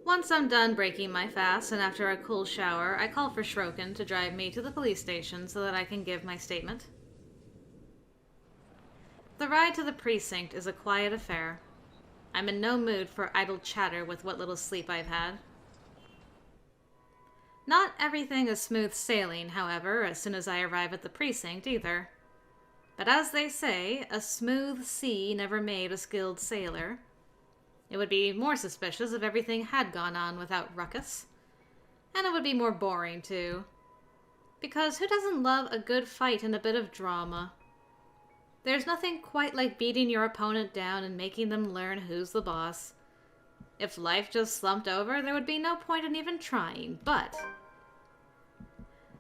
Once I'm done breaking my fast and after a cool shower, I call for Shrokin to drive me to the police station so that I can give my statement. The ride to the precinct is a quiet affair. I'm in no mood for idle chatter with what little sleep I've had. Not everything is smooth sailing, however, as soon as I arrive at the precinct either. But as they say, a smooth sea never made a skilled sailor. It would be more suspicious if everything had gone on without ruckus. And it would be more boring, too. Because who doesn't love a good fight and a bit of drama? There's nothing quite like beating your opponent down and making them learn who's the boss. If life just slumped over, there would be no point in even trying, but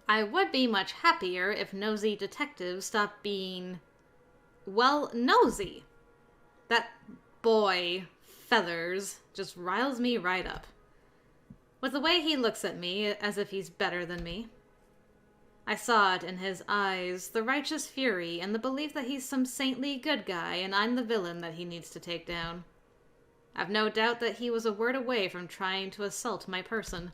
I would be much happier if nosy detectives stopped being, well, nosy. That boy, Feathers, just riles me right up. With the way he looks at me, as if he's better than me. I saw it in his eyes, the righteous fury, and the belief that he's some saintly good guy and I'm the villain that he needs to take down. I've no doubt that he was a word away from trying to assault my person.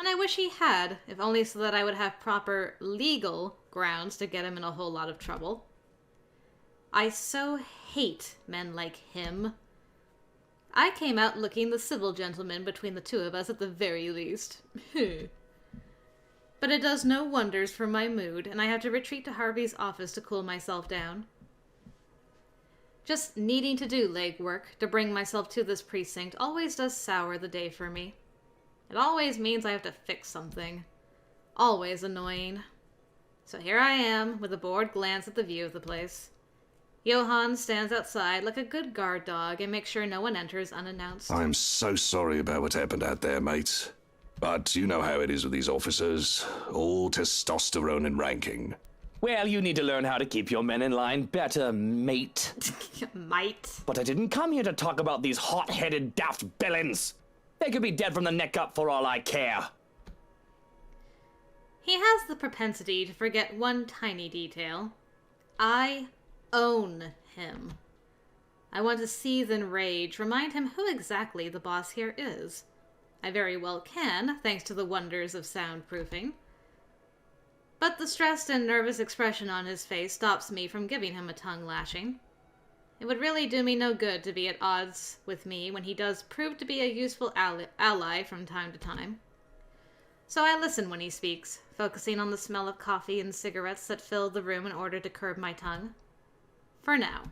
And I wish he had, if only so that I would have proper legal grounds to get him in a whole lot of trouble. I so hate men like him. I came out looking the civil gentleman between the two of us at the very least. But it does no wonders for my mood, and I have to retreat to Harvey's office to cool myself down. Just needing to do legwork to bring myself to this precinct always does sour the day for me. It always means I have to fix something. Always annoying. So here I am, with a bored glance at the view of the place. Johann stands outside like a good guard dog and makes sure no one enters unannounced. I'm so sorry about what happened out there, mate. But you know how it is with these officers. All testosterone and ranking. Well, you need to learn how to keep your men in line better, mate. Mate. But I didn't come here to talk about these hot-headed daft villains. They could be dead from the neck up for all I care. He has the propensity to forget one tiny detail. I own him. I want to seethe in rage, remind him who exactly the boss here is. I very well can, thanks to the wonders of soundproofing. But the stressed and nervous expression on his face stops me from giving him a tongue lashing. It would really do me no good to be at odds with me when he does prove to be a useful ally from time to time. So I listen when he speaks, focusing on the smell of coffee and cigarettes that filled the room in order to curb my tongue. For now.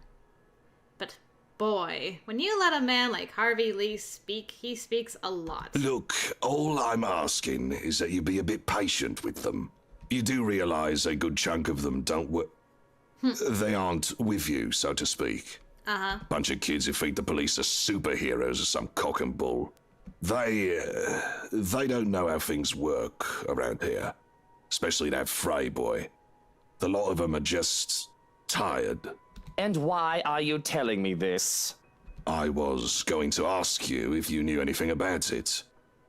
But boy, when you let a man like Harvey Lee speak, he speaks a lot. Look, all I'm asking is that you be a bit patient with them. You do realize a good chunk of them don't work. They aren't with you, so to speak. Uh-huh. Bunch of kids who think the police are superheroes or some cock and bull. They don't know how things work around here. Especially that Frey boy. The lot of them are just tired. And why are you telling me this? I was going to ask you if you knew anything about it.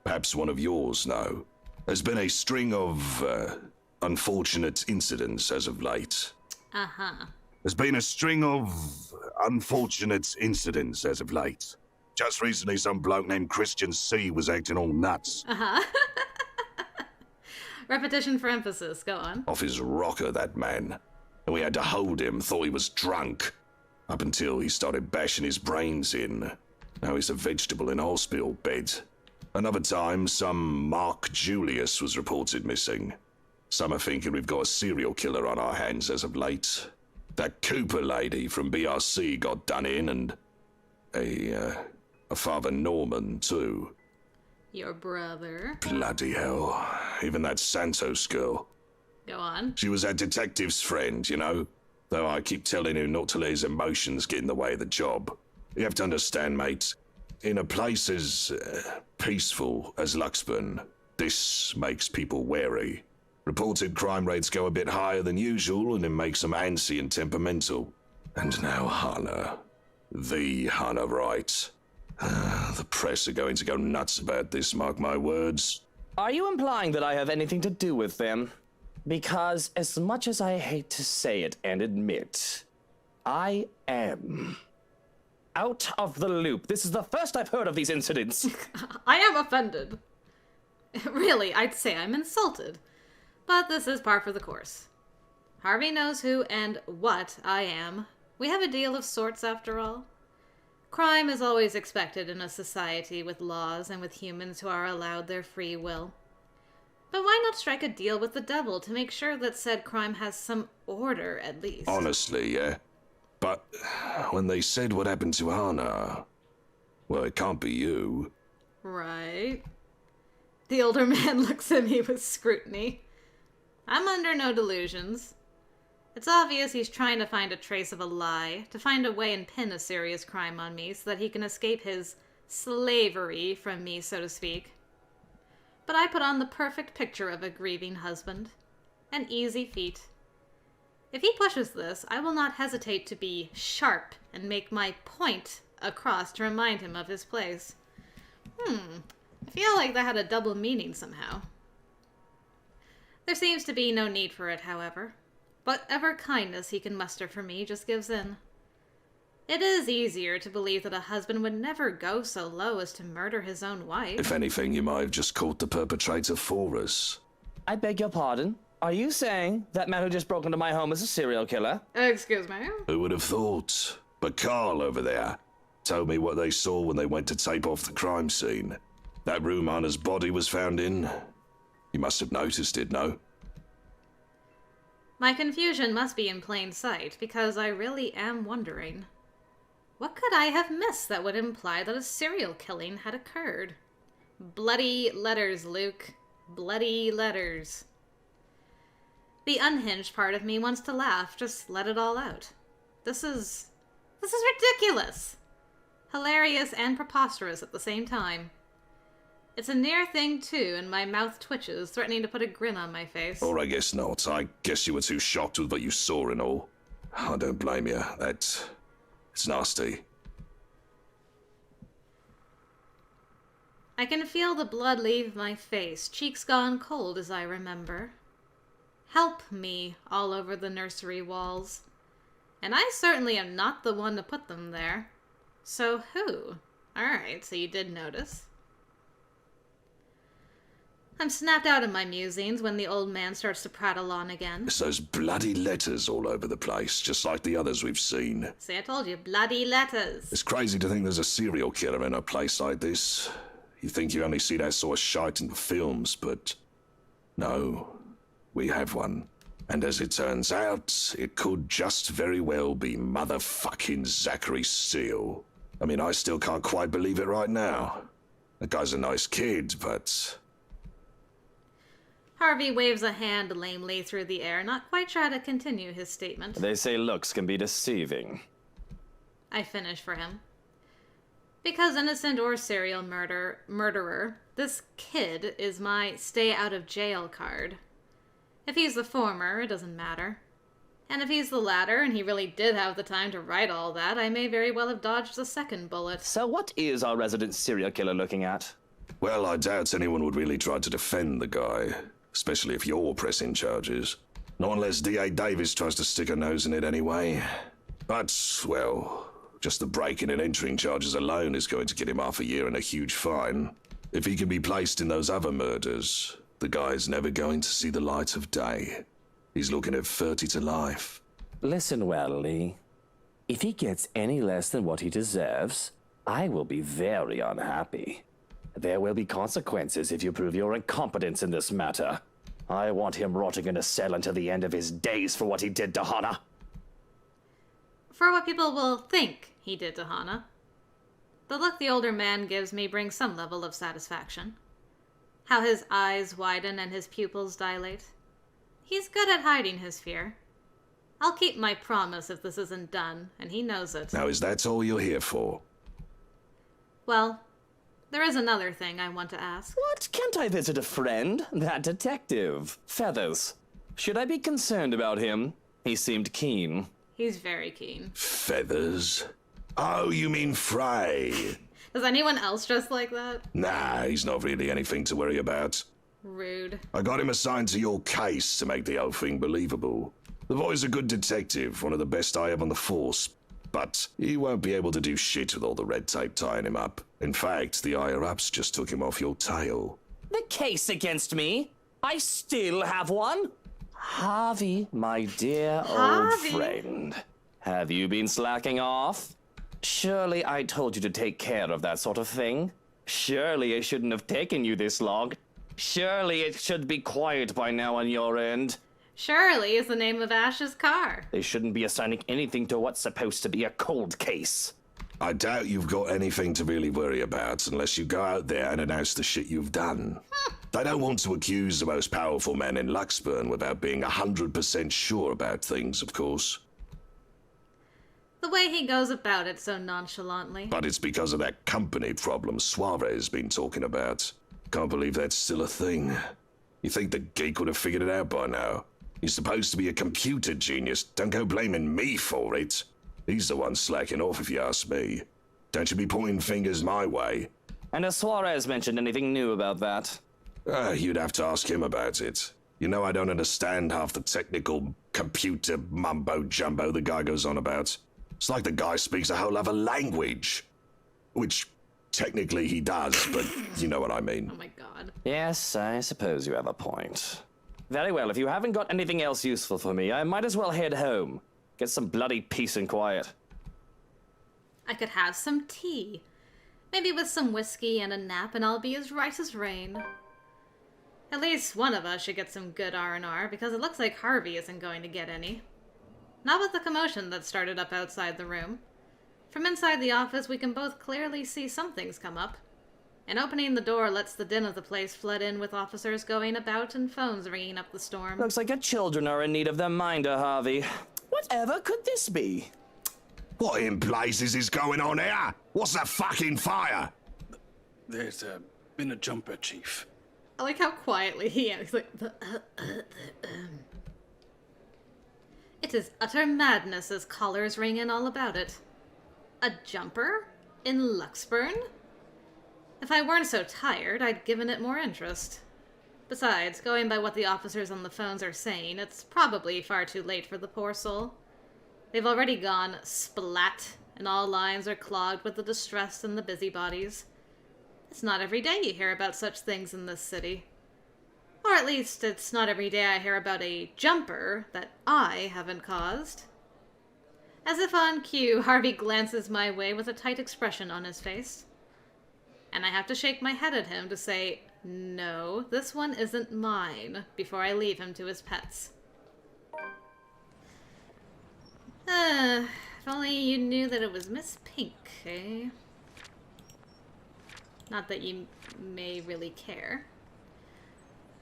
Perhaps one of yours know. There's been a string of unfortunate incidents as of late. Uh-huh. There's been a string of unfortunate incidents as of late. Just recently, some bloke named Christian C was acting all nuts. Uh-huh. Repetition for emphasis. Go on. Off his rocker, that man. And we had to hold him, thought he was drunk. Up until he started bashing his brains in. Now he's a vegetable in a hospital bed. Another time, some Mark Julius was reported missing. Some are thinking we've got a serial killer on our hands as of late. That Cooper lady from BRC got done in, and a Father Norman, too. Your brother. Bloody hell. Even that Santos girl. Go on. She was that detective's friend, you know? Though I keep telling him not to let his emotions get in the way of the job. You have to understand, mate. In a place as peaceful as Luxburn, this makes people wary. Reported crime rates go a bit higher than usual, and it makes them antsy and temperamental. And now Hannah. The Hannah Wright. The press are going to go nuts about this, mark my words. Are you implying that I have anything to do with them? Because as much as I hate to say it and admit, I am. out of the loop. This is the first I've heard of these incidents. I am offended. Really, I'd say I'm insulted. But this is par for the course. Harvey knows who and what I am. We have a deal of sorts, after all. Crime is always expected in a society with laws and with humans who are allowed their free will. But why not strike a deal with the devil to make sure that said crime has some order, at least? Honestly, yeah. But when they said what happened to Hannah, well, it can't be you. Right. The older man looks at me with scrutiny. I'm under no delusions. It's obvious he's trying to find a trace of a lie, to find a way and pin a serious crime on me so that he can escape his slavery from me, so to speak. But I put on the perfect picture of a grieving husband. An easy feat. If he pushes this, I will not hesitate to be sharp and make my point across to remind him of his place. I feel like that had a double meaning somehow. There seems to be no need for it, however. Whatever kindness he can muster for me just gives in. It is easier to believe that a husband would never go so low as to murder his own wife. If anything, you might have just caught the perpetrator for us. I beg your pardon? Are you saying that man who just broke into my home is a serial killer? Excuse me? Who would have thought? But Carl over there told me what they saw when they went to tape off the crime scene. That room Anna's body was found in. You must have noticed it, no? My confusion must be in plain sight, because I really am wondering. What could I have missed that would imply that a serial killing had occurred? Bloody letters, Luke. Bloody letters. The unhinged part of me wants to laugh, just let it all out. This is ridiculous. Hilarious and preposterous at the same time. It's a near thing, too, and my mouth twitches, threatening to put a grin on my face. Or I guess not. I guess you were too shocked with what you saw and all. I don't blame you. It's nasty. I can feel the blood leave my face, cheeks gone cold as I remember. Help me all over the nursery walls. And I certainly am not the one to put them there. So who? Alright, so you did notice. I'm snapped out of my musings when the old man starts to prattle on again. It's those bloody letters all over the place, just like the others we've seen. See, I told you, bloody letters. It's crazy to think there's a serial killer in a place like this. You think you only see that sort of shite in the films, but no, we have one. And as it turns out, it could just very well be motherfucking Zachary Steele. I mean, I still can't quite believe it right now. That guy's a nice kid, but... Harvey waves a hand lamely through the air, not quite sure how to continue his statement. They say looks can be deceiving. I finish for him. Because innocent or serial murderer, this kid is my stay out of jail card. If he's the former, it doesn't matter. And if he's the latter, and he really did have the time to write all that, I may very well have dodged the second bullet. So what is our resident serial killer looking at? Well, I doubt anyone would really try to defend the guy. Especially if you're pressing charges. Not unless D.A. Davis tries to stick her nose in it anyway. But, well, just the breaking and entering charges alone is going to get him half a year and a huge fine. If he can be placed in those other murders, the guy's never going to see the light of day. He's looking at 30 to life. Listen well, Lee. If he gets any less than what he deserves, I will be very unhappy. There will be consequences if you prove your incompetence in this matter. I want him rotting in a cell until the end of his days for what he did to Hannah. For what people will think he did to Hannah. The look the older man gives me brings some level of satisfaction. How his eyes widen and his pupils dilate. He's good at hiding his fear. I'll keep my promise if this isn't done, and he knows it. Now, is that all you're here for? Well, there is another thing I want to ask. What? Can't I visit a friend? That detective. Feathers. Should I be concerned about him? He seemed keen. He's very keen. Feathers? Oh, you mean Frey? Does anyone else dress like that? Nah, he's not really anything to worry about. Rude. I got him assigned to your case to make the whole thing believable. The boy's a good detective, one of the best I have on the force. but he won't be able to do shit with all the red tape tying him up. In fact, the higher-ups just took him off your tail. The case against me? I still have one? Harvey, my dear old friend. Have you been slacking off? Surely I told you to take care of that sort of thing. Surely it shouldn't have taken you this long. Surely it should be quiet by now on your end. Shirley is the name of Ash's car. They shouldn't be assigning anything to what's supposed to be a cold case. I doubt you've got anything to really worry about unless you go out there and announce the shit you've done. They don't want to accuse the most powerful man in Luxburn without being 100% sure about things, of course. The way he goes about it so nonchalantly. But it's because of that company problem Suarez been talking about. Can't believe that's still a thing. You think the geek would have figured it out by now? He's supposed to be a computer genius. Don't go blaming me for it. He's the one slacking off, if you ask me. Don't you be pointing fingers my way. And has Suarez mentioned anything new about that? You'd have to ask him about it. You know I don't understand half the technical computer mumbo-jumbo the guy goes on about. It's like the guy speaks a whole other language. Which, technically he does, but you know what I mean. Oh my god. Yes, I suppose you have a point. Very well, if you haven't got anything else useful for me, I might as well head home. Get some bloody peace and quiet. I could have some tea. Maybe with some whiskey and a nap and I'll be as right as rain. At least one of us should get some good R&R, because it looks like Harvey isn't going to get any. Not with the commotion that started up outside the room. From inside the office, we can both clearly see something's come up. And opening the door lets the din of the place flood in with officers going about and phones ringing up the storm. Looks like your children are in need of their minder, Harvey. Whatever could this be? What in blazes is going on here? What's that fucking fire? There's been a jumper, Chief. I like how quietly he is. He's like, It is utter madness as callers ring in all about it. A jumper? In Luxburn? If I weren't so tired, I'd given it more interest. Besides, going by what the officers on the phones are saying, it's probably far too late for the poor soul. They've already gone splat, and all lines are clogged with the distressed and the busybodies. It's not every day you hear about such things in this city. Or at least, it's not every day I hear about a jumper that I haven't caused. As if on cue, Harvey glances my way with a tight expression on his face. And I have to shake my head at him to say, no, this one isn't mine, before I leave him to his pets. If only you knew that it was Miss Pink, eh? Not that you may really care.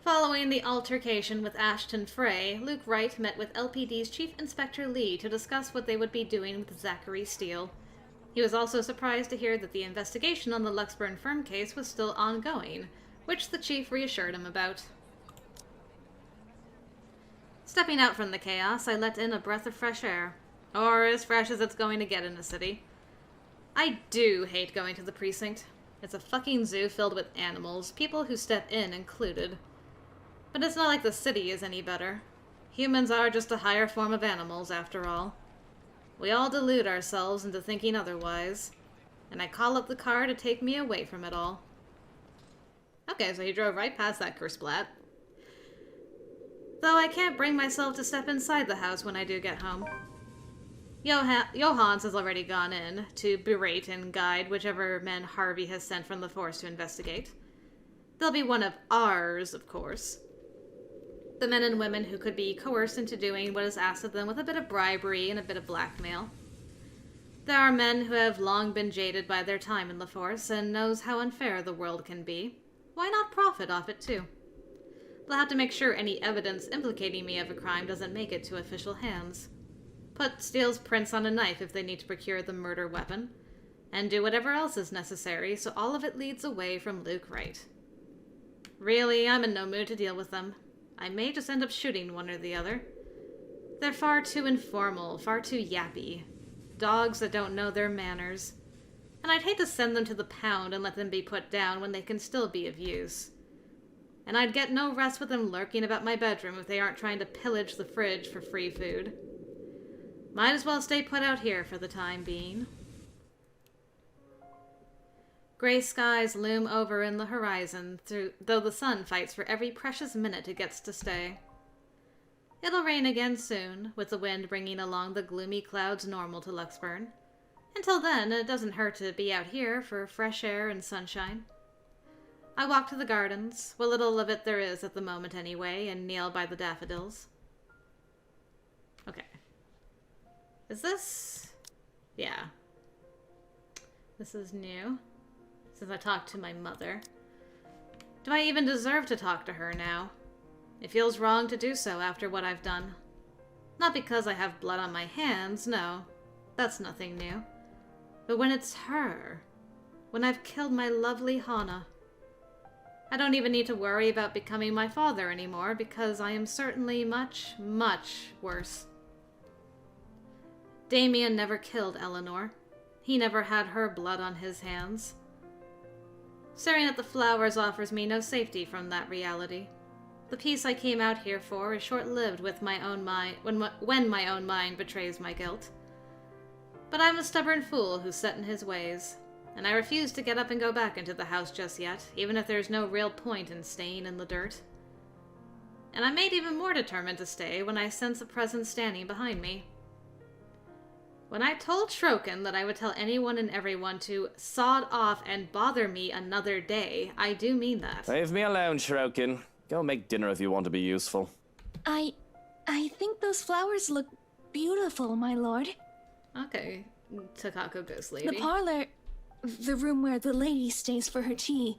Following the altercation with Ashton Frey, Luke Wright met with LPD's Chief Inspector Lee to discuss what they would be doing with Zachary Steele. He was also surprised to hear that the investigation on the Luxburn firm case was still ongoing, which the chief reassured him about. Stepping out from the chaos, I let in a breath of fresh air. Or as fresh as it's going to get in a city. I do hate going to the precinct. It's a fucking zoo filled with animals, people who step in included. But it's not like the city is any better. Humans are just a higher form of animals, after all. We all delude ourselves into thinking otherwise. And I call up the car to take me away from it all. Okay, so he drove right past that curse-splat. Though I can't bring myself to step inside the house when I do get home. Johans has already gone in to berate and guide whichever men Harvey has sent from the force to investigate. They'll be one of ours, of course. The men and women who could be coerced into doing what is asked of them with a bit of bribery and a bit of blackmail. There are men who have long been jaded by their time in the force and knows how unfair the world can be. Why not profit off it too? They'll have to make sure any evidence implicating me of a crime doesn't make it to official hands. Put Steele's prints on a knife if they need to procure the murder weapon, and do whatever else is necessary so all of it leads away from Luke Wright. Really, I'm in no mood to deal with them. I may just end up shooting one or the other. They're far too informal, far too yappy. Dogs that don't know their manners. And I'd hate to send them to the pound and let them be put down when they can still be of use. And I'd get no rest with them lurking about my bedroom if they aren't trying to pillage the fridge for free food. Might as well stay put out here for the time being. Gray skies loom over in the horizon, though the sun fights for every precious minute it gets to stay. It'll rain again soon, with the wind bringing along the gloomy clouds normal to Luxburn. Until then, it doesn't hurt to be out here for fresh air and sunshine. I walk to the gardens, what little of it there is at the moment anyway, and kneel by the daffodils. Okay. Is this... Yeah. This is new. Since I talked to my mother. Do I even deserve to talk to her now? It feels wrong to do so after what I've done. Not because I have blood on my hands, no. That's nothing new. But when it's her. When I've killed my lovely Hana. I don't even need to worry about becoming my father anymore, because I am certainly much, much worse. Damien never killed Eleanor. He never had her blood on his hands. Staring at the flowers offers me no safety from that reality. The peace I came out here for is short-lived with my own mind when my own mind betrays my guilt. But I'm a stubborn fool who's set in his ways, and I refuse to get up and go back into the house just yet, even if there's no real point in staying in the dirt. And I'm made even more determined to stay when I sense a presence standing behind me. When I told Shrokin that I would tell anyone and everyone to sod off and bother me another day, I do mean that. Leave me alone, Shrokin. Go make dinner if you want to be useful. I think those flowers look beautiful, my lord. Okay, Takako Ghost Lady. The parlor, the room where the lady stays for her tea.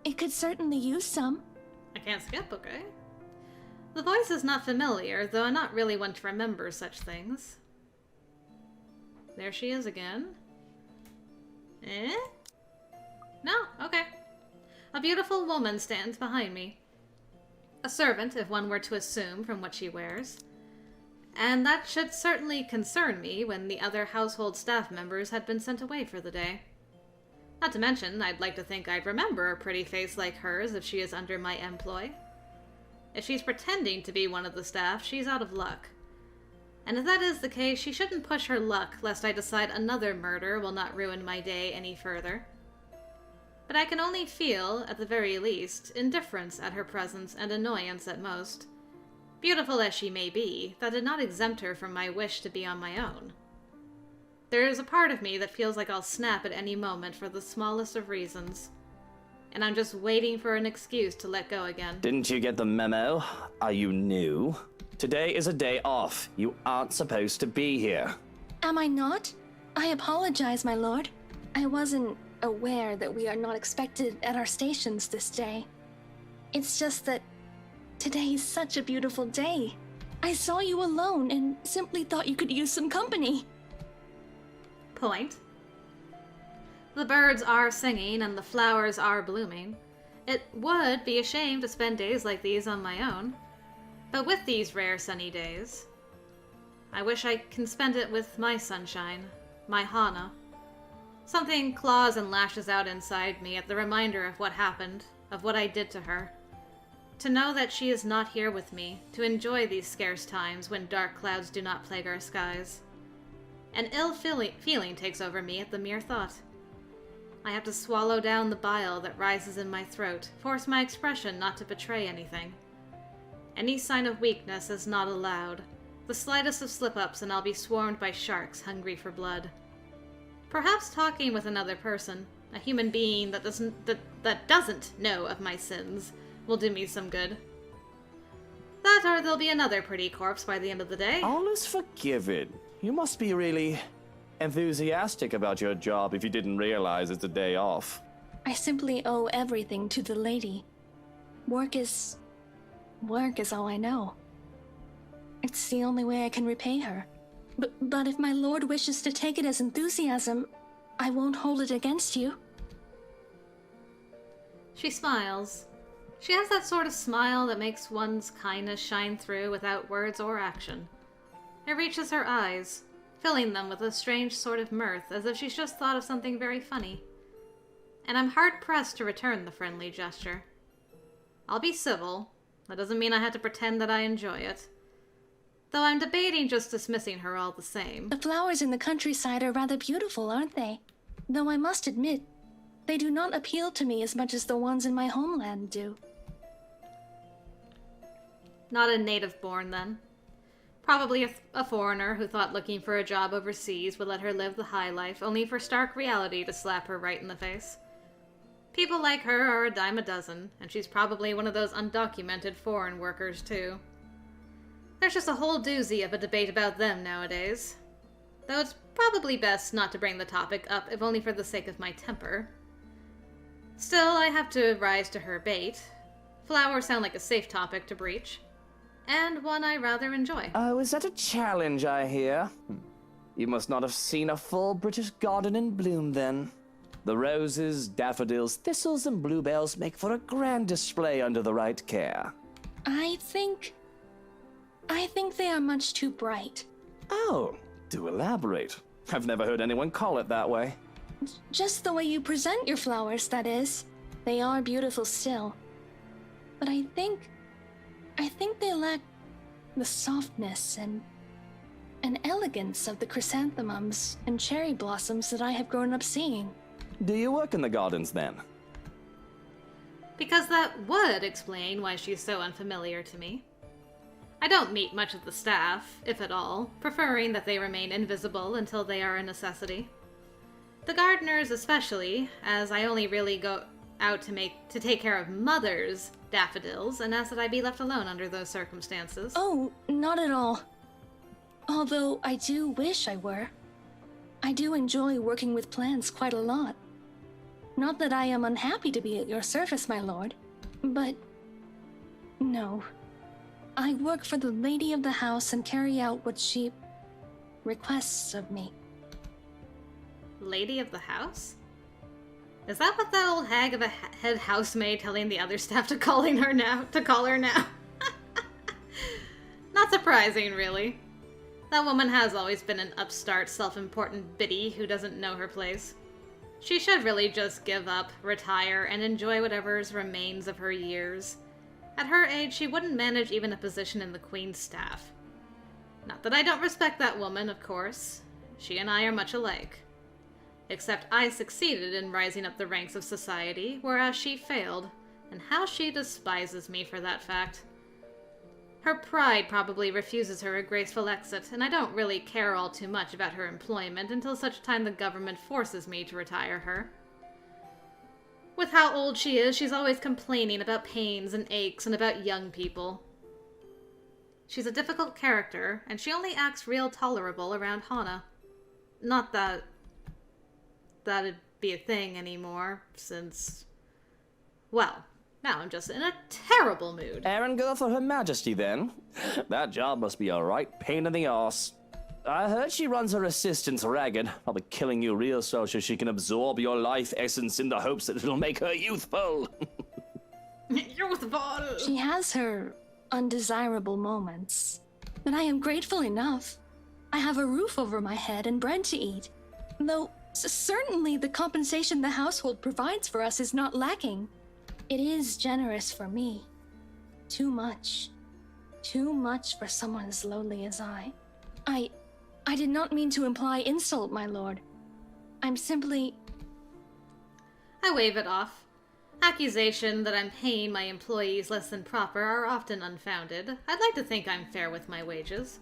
It could certainly use some. I can't skip, okay? The voice is not familiar, though I'm not really one to remember such things. There she is again. Eh? No? Okay. A beautiful woman stands behind me. A servant, if one were to assume from what she wears. And that should certainly concern me when the other household staff members had been sent away for the day. Not to mention, I'd like to think I'd remember a pretty face like hers if she is under my employ. If she's pretending to be one of the staff, she's out of luck. And if that is the case, she shouldn't push her luck, lest I decide another murder will not ruin my day any further. But I can only feel, at the very least, indifference at her presence and annoyance at most. Beautiful as she may be, that did not exempt her from my wish to be on my own. There is a part of me that feels like I'll snap at any moment for the smallest of reasons. And I'm just waiting for an excuse to let go again. Didn't you get the memo? Are you new? Today is a day off. You aren't supposed to be here. Am I not? I apologize, my lord. I wasn't aware that we are not expected at our stations this day. It's just that today is such a beautiful day. I saw you alone and simply thought you could use some company. Point. The birds are singing and the flowers are blooming. It would be a shame to spend days like these on my own. But with these rare sunny days, I wish I can spend it with my sunshine, my Hana. Something claws and lashes out inside me at the reminder of what happened, of what I did to her. To know that she is not here with me, to enjoy these scarce times when dark clouds do not plague our skies. An ill feeling takes over me at the mere thought. I have to swallow down the bile that rises in my throat, force my expression not to betray anything. Any sign of weakness is not allowed. The slightest of slip-ups and I'll be swarmed by sharks hungry for blood. Perhaps talking with another person, a human being that doesn't know of my sins, will do me some good. That or there'll be another pretty corpse by the end of the day. All is forgiven. You must be really enthusiastic about your job if you didn't realize it's a day off. I simply owe everything to the lady. Work is all I know. It's the only way I can repay her. But if my lord wishes to take it as enthusiasm, I won't hold it against you. She smiles. She has that sort of smile that makes one's kindness shine through without words or action. It reaches her eyes, filling them with a strange sort of mirth, as if she's just thought of something very funny. And I'm hard-pressed to return the friendly gesture. I'll be civil. That doesn't mean I have to pretend that I enjoy it. Though I'm debating just dismissing her all the same. The flowers in the countryside are rather beautiful, aren't they? Though I must admit, they do not appeal to me as much as the ones in my homeland do. Not a native-born, then. Probably a foreigner who thought looking for a job overseas would let her live the high life, only for stark reality to slap her right in the face. People like her are a dime a dozen, and she's probably one of those undocumented foreign workers, too. There's just a whole doozy of a debate about them nowadays. Though it's probably best not to bring the topic up, if only for the sake of my temper. Still, I have to rise to her bait. Flowers sound like a safe topic to breach. And one I rather enjoy. Oh, is that a challenge, I hear? You must not have seen a full British garden in bloom, then. The roses, daffodils, thistles, and bluebells make for a grand display under the right care. I think they are much too bright. Oh, do elaborate. I've never heard anyone call it that way. Just the way you present your flowers, that is. They are beautiful still. But I think they lack the softness and elegance of the chrysanthemums and cherry blossoms that I have grown up seeing. Do you work in the gardens, then? Because that would explain why she's so unfamiliar to me. I don't meet much of the staff, if at all, preferring that they remain invisible until they are a necessity. The gardeners especially, as I only really go out to take care of Mother's daffodils, and ask that I be left alone under those circumstances. Oh, not at all. Although I do wish I were. I do enjoy working with plants quite a lot. Not that I am unhappy to be at your service, my lord, but no. I work for the lady of the house and carry out what she requests of me. Lady of the house? Is that what that old hag of a head housemaid telling the other staff to call her now? Not surprising, really. That woman has always been an upstart, self-important biddy who doesn't know her place. She should really just give up, retire, and enjoy whatever's remains of her years. At her age, she wouldn't manage even a position in the Queen's staff. Not that I don't respect that woman, of course. She and I are much alike. Except I succeeded in rising up the ranks of society, whereas she failed, and how she despises me for that fact. Her pride probably refuses her a graceful exit, and I don't really care all too much about her employment until such time the government forces me to retire her. With how old she is, she's always complaining about pains and aches and about young people. She's a difficult character, and she only acts real tolerable around Hana. Not that that'd be a thing anymore, since... well, now I'm just in a terrible mood. Errand girl for Her Majesty, then? That job must be a right pain in the arse. I heard she runs her assistants ragged, probably killing you real slow so she can absorb your life essence in the hopes that it'll make her youthful. Youthful! She has her undesirable moments, but I am grateful enough. I have a roof over my head and bread to eat, though certainly the compensation the household provides for us is not lacking. It is generous for me. Too much. Too much for someone as lowly as I did not mean to imply insult, my lord. I'm simply... I wave it off. Accusation that I'm paying my employees less than proper are often unfounded. I'd like to think I'm fair with my wages.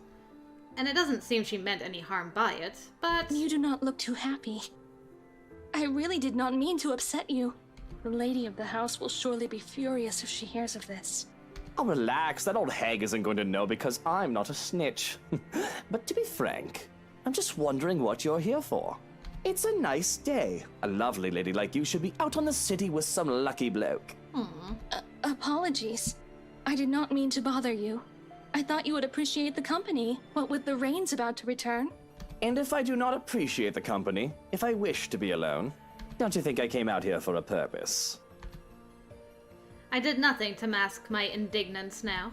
And it doesn't seem she meant any harm by it, but... You do not look too happy. I really did not mean to upset you. The lady of the house will surely be furious if she hears of this. Oh, relax. That old hag isn't going to know because I'm not a snitch. But to be frank, I'm just wondering what you're here for. It's a nice day. A lovely lady like you should be out on the city with some lucky bloke. Apologies. I did not mean to bother you. I thought you would appreciate the company, what with the rains about to return. And if I do not appreciate the company, if I wish to be alone, don't you think I came out here for a purpose? I did nothing to mask my indignance now.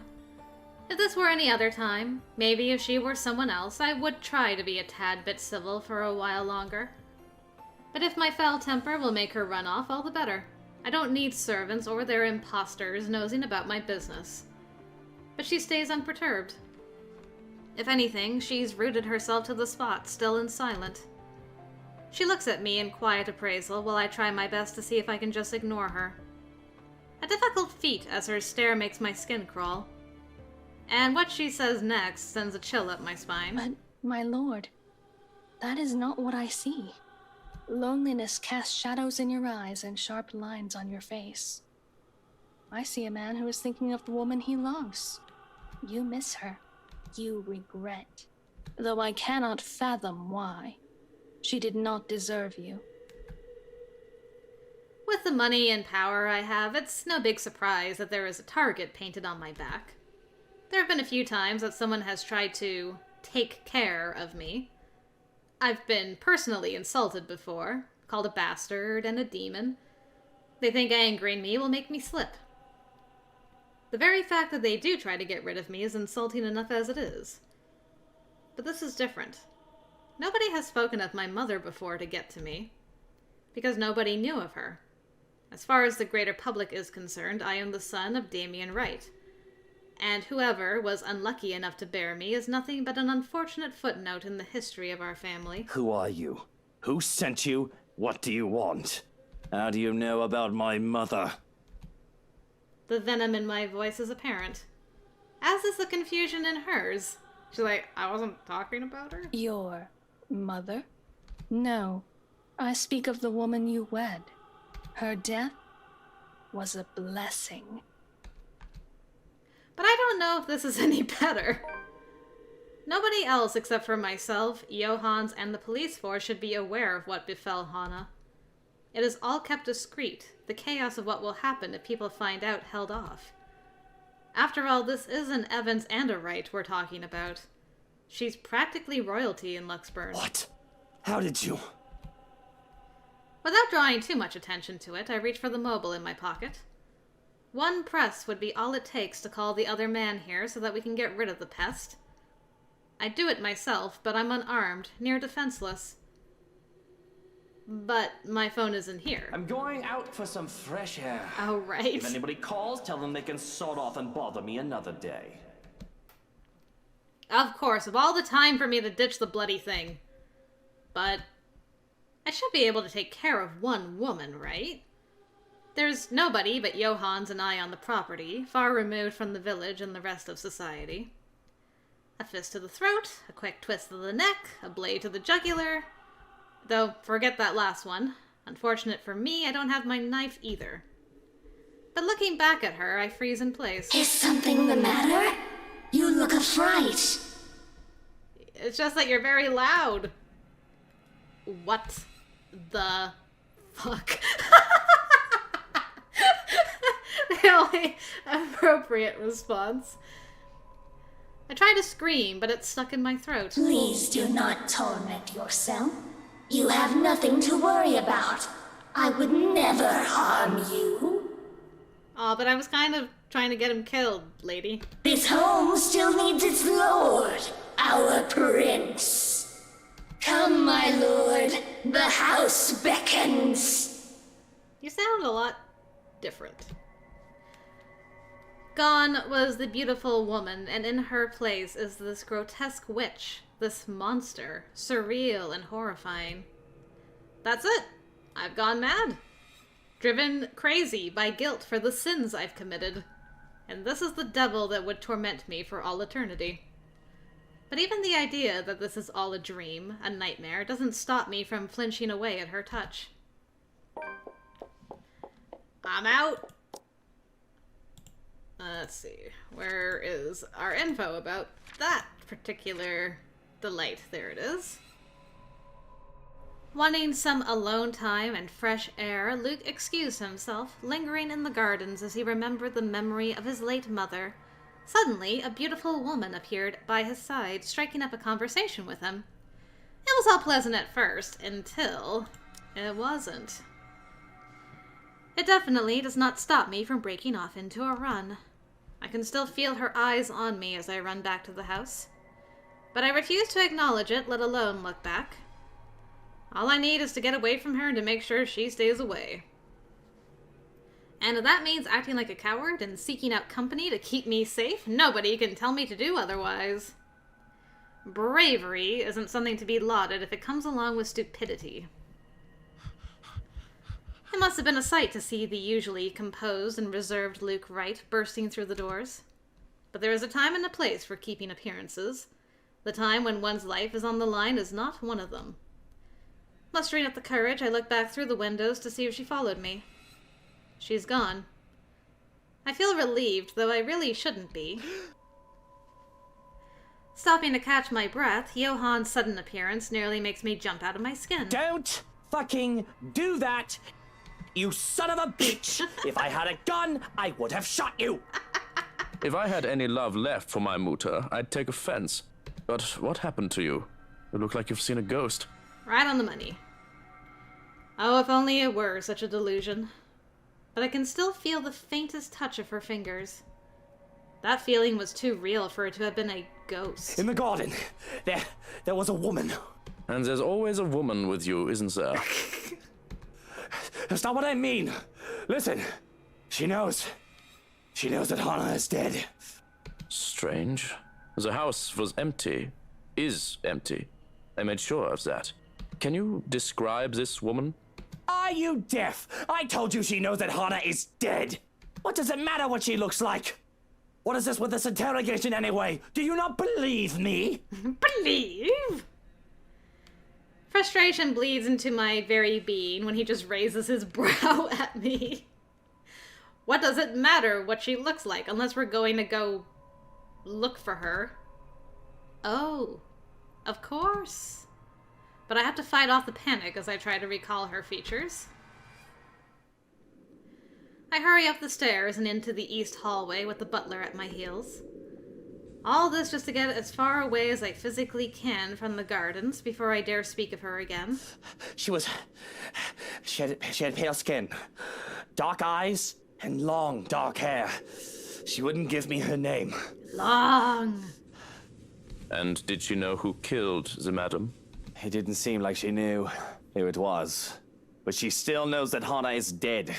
If this were any other time, maybe if she were someone else, I would try to be a tad bit civil for a while longer. But if my foul temper will make her run off, all the better. I don't need servants or their imposters nosing about my business. But she stays unperturbed. If anything, she's rooted herself to the spot, still and silent. She looks at me in quiet appraisal while I try my best to see if I can just ignore her. A difficult feat as her stare makes my skin crawl. And what she says next sends a chill up my spine. But, my lord, that is not what I see. Loneliness casts shadows in your eyes and sharp lines on your face. I see a man who is thinking of the woman he loves. You miss her. You regret. Though I cannot fathom why. She did not deserve you. With the money and power I have, it's no big surprise that there is a target painted on my back. There have been a few times that someone has tried to take care of me. I've been personally insulted before, called a bastard and a demon. They think angering me will make me slip. The very fact that they do try to get rid of me is insulting enough as it is. But this is different. Nobody has spoken of my mother before to get to me, because nobody knew of her. As far as the greater public is concerned, I am the son of Damien Wright, and whoever was unlucky enough to bear me is nothing but an unfortunate footnote in the history of our family. Who are you? Who sent you? What do you want? How do you know about my mother? The venom in my voice is apparent, as is the confusion in hers. She's like, I wasn't talking about her? Your mother? No, I speak of the woman you wed. Her death was a blessing. But I don't know if this is any better. Nobody else except for myself, Johans, and the police force should be aware of what befell Hana. It is all kept discreet, the chaos of what will happen if people find out held off. After all, this is an Evans and a Wright we're talking about. She's practically royalty in Luxburn. What? How did you? Without drawing too much attention to it, I reach for the mobile in my pocket. One press would be all it takes to call the other man here so that we can get rid of the pest. I'd do it myself, but I'm unarmed, near defenseless. But my phone isn't here. I'm going out for some fresh air. Oh, right. If anybody calls, tell them they can sod off and bother me another day. Of course, of all the time for me to ditch the bloody thing. But I should be able to take care of one woman, right? There's nobody but Johans and I on the property, far removed from the village and the rest of society. A fist to the throat, a quick twist to the neck, a blade to the jugular. Though, forget that last one. Unfortunate for me, I don't have my knife either. But looking back at her, I freeze in place. Is something the matter? You look a fright. It's just that you're very loud. What the fuck? The only appropriate response. I try to scream, but it's stuck in my throat. Please do not torment yourself. You have nothing to worry about. I would never harm you. Aw, but I was kind of trying to get him killed, lady. This home still needs its lord, our prince. Come, my lord, the house beckons. You sound a lot different. Gone was the beautiful woman, and in her place is this grotesque witch, this monster, surreal and horrifying. That's it. I've gone mad. Driven crazy by guilt for the sins I've committed. And this is the devil that would torment me for all eternity. But even the idea that this is all a dream, a nightmare, doesn't stop me from flinching away at her touch. I'm out. Let's see. Where is our info about that particular delight? There it is. Wanting some alone time and fresh air, Luke excused himself, lingering in the gardens as he remembered the memory of his late mother. Suddenly, a beautiful woman appeared by his side, striking up a conversation with him. It was all pleasant at first, until it wasn't. It definitely does not stop me from breaking off into a run. I can still feel her eyes on me as I run back to the house. But I refuse to acknowledge it, let alone look back. All I need is to get away from her and to make sure she stays away. And if that means acting like a coward and seeking out company to keep me safe, nobody can tell me to do otherwise. Bravery isn't something to be lauded if it comes along with stupidity. It must have been a sight to see the usually composed and reserved Luke Wright bursting through the doors. But there is a time and a place for keeping appearances. The time when one's life is on the line is not one of them. Mustering up the courage, I look back through the windows to see if she followed me. She's gone. I feel relieved, though I really shouldn't be. Stopping to catch my breath, Johan's sudden appearance nearly makes me jump out of my skin. Don't fucking do that, you son of a bitch! If I had a gun, I would have shot you! If I had any love left for my mutter, I'd take offense. But what happened to you? You look like you've seen a ghost. Right on the money. Oh, if only it were such a delusion. But I can still feel the faintest touch of her fingers. That feeling was too real for it to have been a ghost. In the garden, there was a woman. And there's always a woman with you, isn't there? That's not what I mean. Listen, she knows. She knows that Hana is dead. Strange. The house was empty. Is empty. I made sure of that. Can you describe this woman? Are you deaf? I told you she knows that Hana is dead. What does it matter what she looks like? What is this with this interrogation anyway? Do you not believe me? Believe? Frustration bleeds into my very being when he just raises his brow at me. What does it matter what she looks like unless we're going to go look for her? Oh, of course. But I have to fight off the panic as I try to recall her features. I hurry up the stairs and into the east hallway with the butler at my heels. All this just to get as far away as I physically can from the gardens before I dare speak of her again. She had pale skin, dark eyes, and long dark hair. She wouldn't give me her name. Long. And did she know who killed the madam? It didn't seem like she knew who it was. But she still knows that Hana is dead.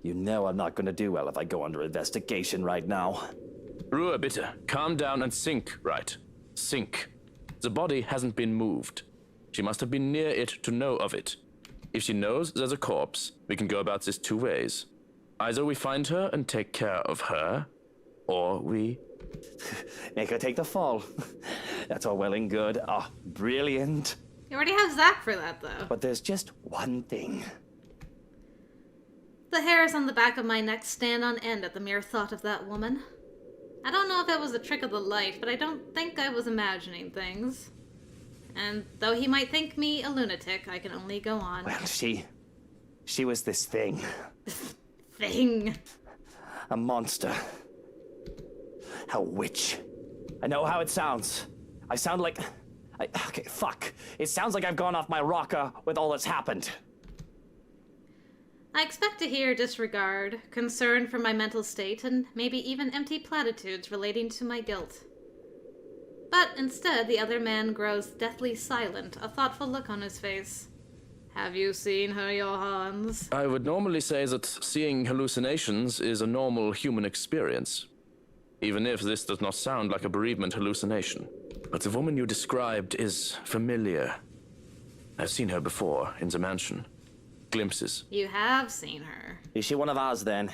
You know I'm not gonna do well if I go under investigation right now. Ruhe, bitte. Calm down and think, right? Think. The body hasn't been moved. She must have been near it to know of it. If she knows there's a corpse, we can go about this two ways. Either we find her and take care of her, or we... Make her take the fall. That's all well and good. Ah, brilliant. You already have Zach for that, though. But there's just one thing. The hairs on the back of my neck stand on end at the mere thought of that woman. I don't know if it was a trick of the light, but I don't think I was imagining things. And though he might think me a lunatic, I can only go on. Well, she was this thing. Thing. A monster. A witch. I know how it sounds. I sound like... okay, fuck. It sounds like I've gone off my rocker with all that's happened. I expect to hear disregard, concern for my mental state, and maybe even empty platitudes relating to my guilt. But instead, the other man grows deathly silent, a thoughtful look on his face. Have you seen her, Johans? I would normally say that seeing hallucinations is a normal human experience, even if this does not sound like a bereavement hallucination. But the woman you described is familiar. I've seen her before in the mansion. Glimpses. You have seen her. Is she one of ours, then?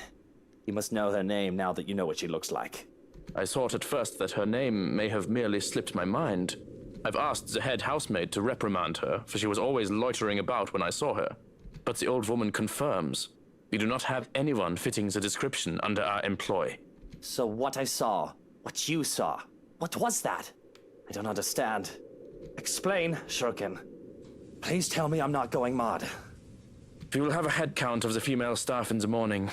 You must know her name now that you know what she looks like. I thought at first that her name may have merely slipped my mind. I've asked the head housemaid to reprimand her, for she was always loitering about when I saw her. But the old woman confirms. We do not have anyone fitting the description under our employ. So what I saw, what you saw, what was that? I don't understand. Explain, Shurkin. Please tell me I'm not going mad. We will have a head count of the female staff in the morning,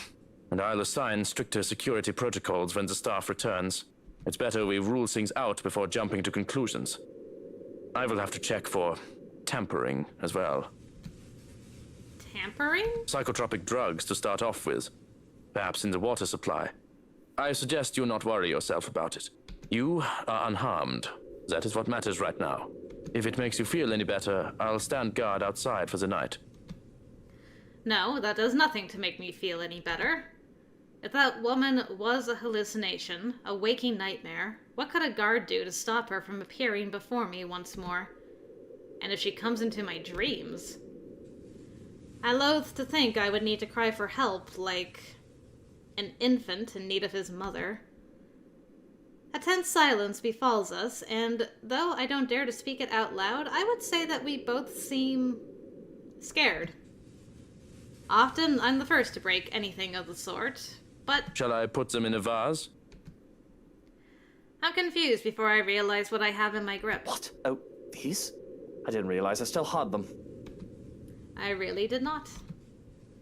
and I'll assign stricter security protocols when the staff returns. It's better we rule things out before jumping to conclusions. I will have to check for tampering as well. Tampering? Psychotropic drugs to start off with, perhaps in the water supply. I suggest you not worry yourself about it. You are unharmed. That is what matters right now. If it makes you feel any better, I'll stand guard outside for the night. No, that does nothing to make me feel any better. If that woman was a hallucination, a waking nightmare, what could a guard do to stop her from appearing before me once more? And if she comes into my dreams? I loathe to think I would need to cry for help like an infant in need of his mother. A tense silence befalls us, and though I don't dare to speak it out loud, I would say that we both seem scared. Often, I'm the first to break anything of the sort, but Shall I put them in a vase? I'm confused before I realize what I have in my grip. What? Oh, these? I didn't realize I still had them. I really did not.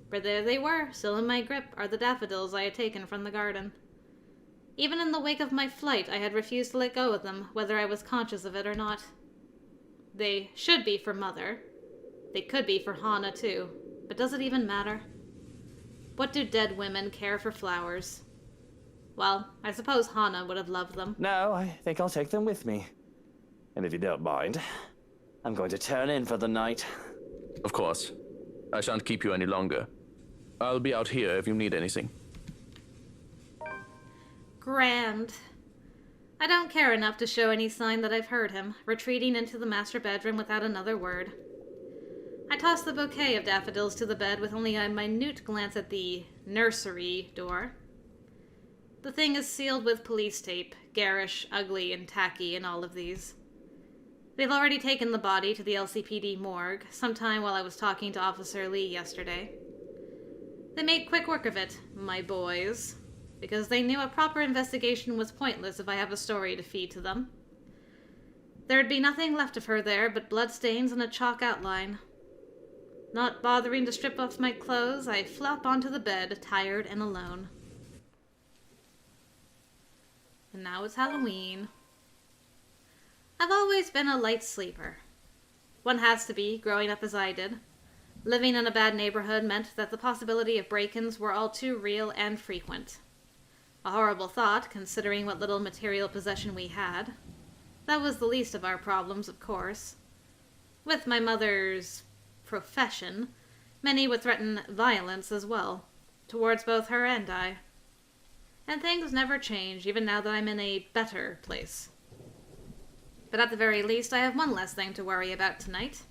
But there they were, still in my grip, are the daffodils I had taken from the garden. Even in the wake of my flight, I had refused to let go of them, whether I was conscious of it or not. They should be for Mother. They could be for Hana, too. But does it even matter? What do dead women care for flowers? Well, I suppose Hana would have loved them. No, I think I'll take them with me. And if you don't mind, I'm going to turn in for the night. Of course. I shan't keep you any longer. I'll be out here if you need anything. Grand. I don't care enough to show any sign that I've heard him, retreating into the master bedroom without another word. I toss the bouquet of daffodils to the bed with only a minute glance at the nursery door. The thing is sealed with police tape, garish, ugly, and tacky in all of these. They've already taken the body to the LCPD morgue, sometime while I was talking to Officer Lee yesterday. They made quick work of it, my boys, because they knew a proper investigation was pointless if I have a story to feed to them. There'd be nothing left of her there but bloodstains and a chalk outline. Not bothering to strip off my clothes, I flop onto the bed, tired and alone. And now it's Halloween. I've always been a light sleeper. One has to be, growing up as I did. Living in a bad neighborhood meant that the possibility of break-ins were all too real and frequent. A horrible thought, considering what little material possession we had. That was the least of our problems, of course. With my mother's profession, many would threaten violence as well, towards both her and I. And things never change, even now that I'm in a better place. But at the very least, I have one less thing to worry about tonight.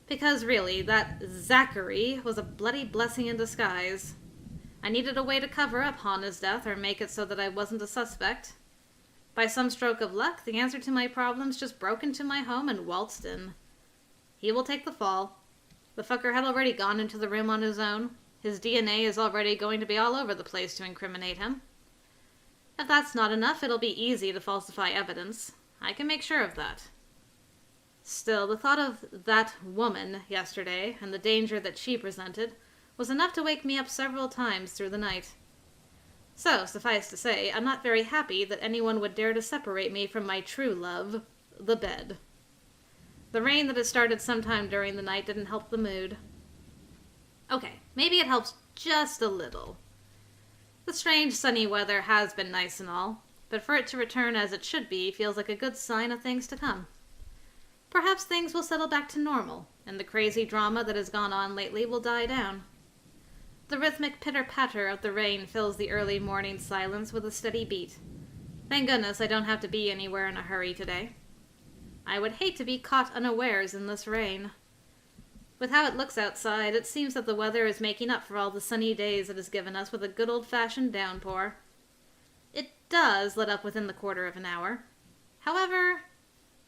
Because really, that Zachary was a bloody blessing in disguise. I needed a way to cover up Hana's death or make it so that I wasn't a suspect. By some stroke of luck, the answer to my problems just broke into my home and waltzed in. He will take the fall. The fucker had already gone into the room on his own. His DNA is already going to be all over the place to incriminate him. If that's not enough, it'll be easy to falsify evidence. I can make sure of that. Still, the thought of that woman yesterday and the danger that she presented was enough to wake me up several times through the night. So, suffice to say, I'm not very happy that anyone would dare to separate me from my true love, the bed. The rain that had started sometime during the night didn't help the mood. Okay, maybe it helps just a little. The strange sunny weather has been nice and all, but for it to return as it should be feels like a good sign of things to come. Perhaps things will settle back to normal, and the crazy drama that has gone on lately will die down. The rhythmic pitter-patter of the rain fills the early morning silence with a steady beat. Thank goodness I don't have to be anywhere in a hurry today. I would hate to be caught unawares in this rain. With how it looks outside, it seems that the weather is making up for all the sunny days it has given us with a good old-fashioned downpour. It does let up within the quarter of an hour. However,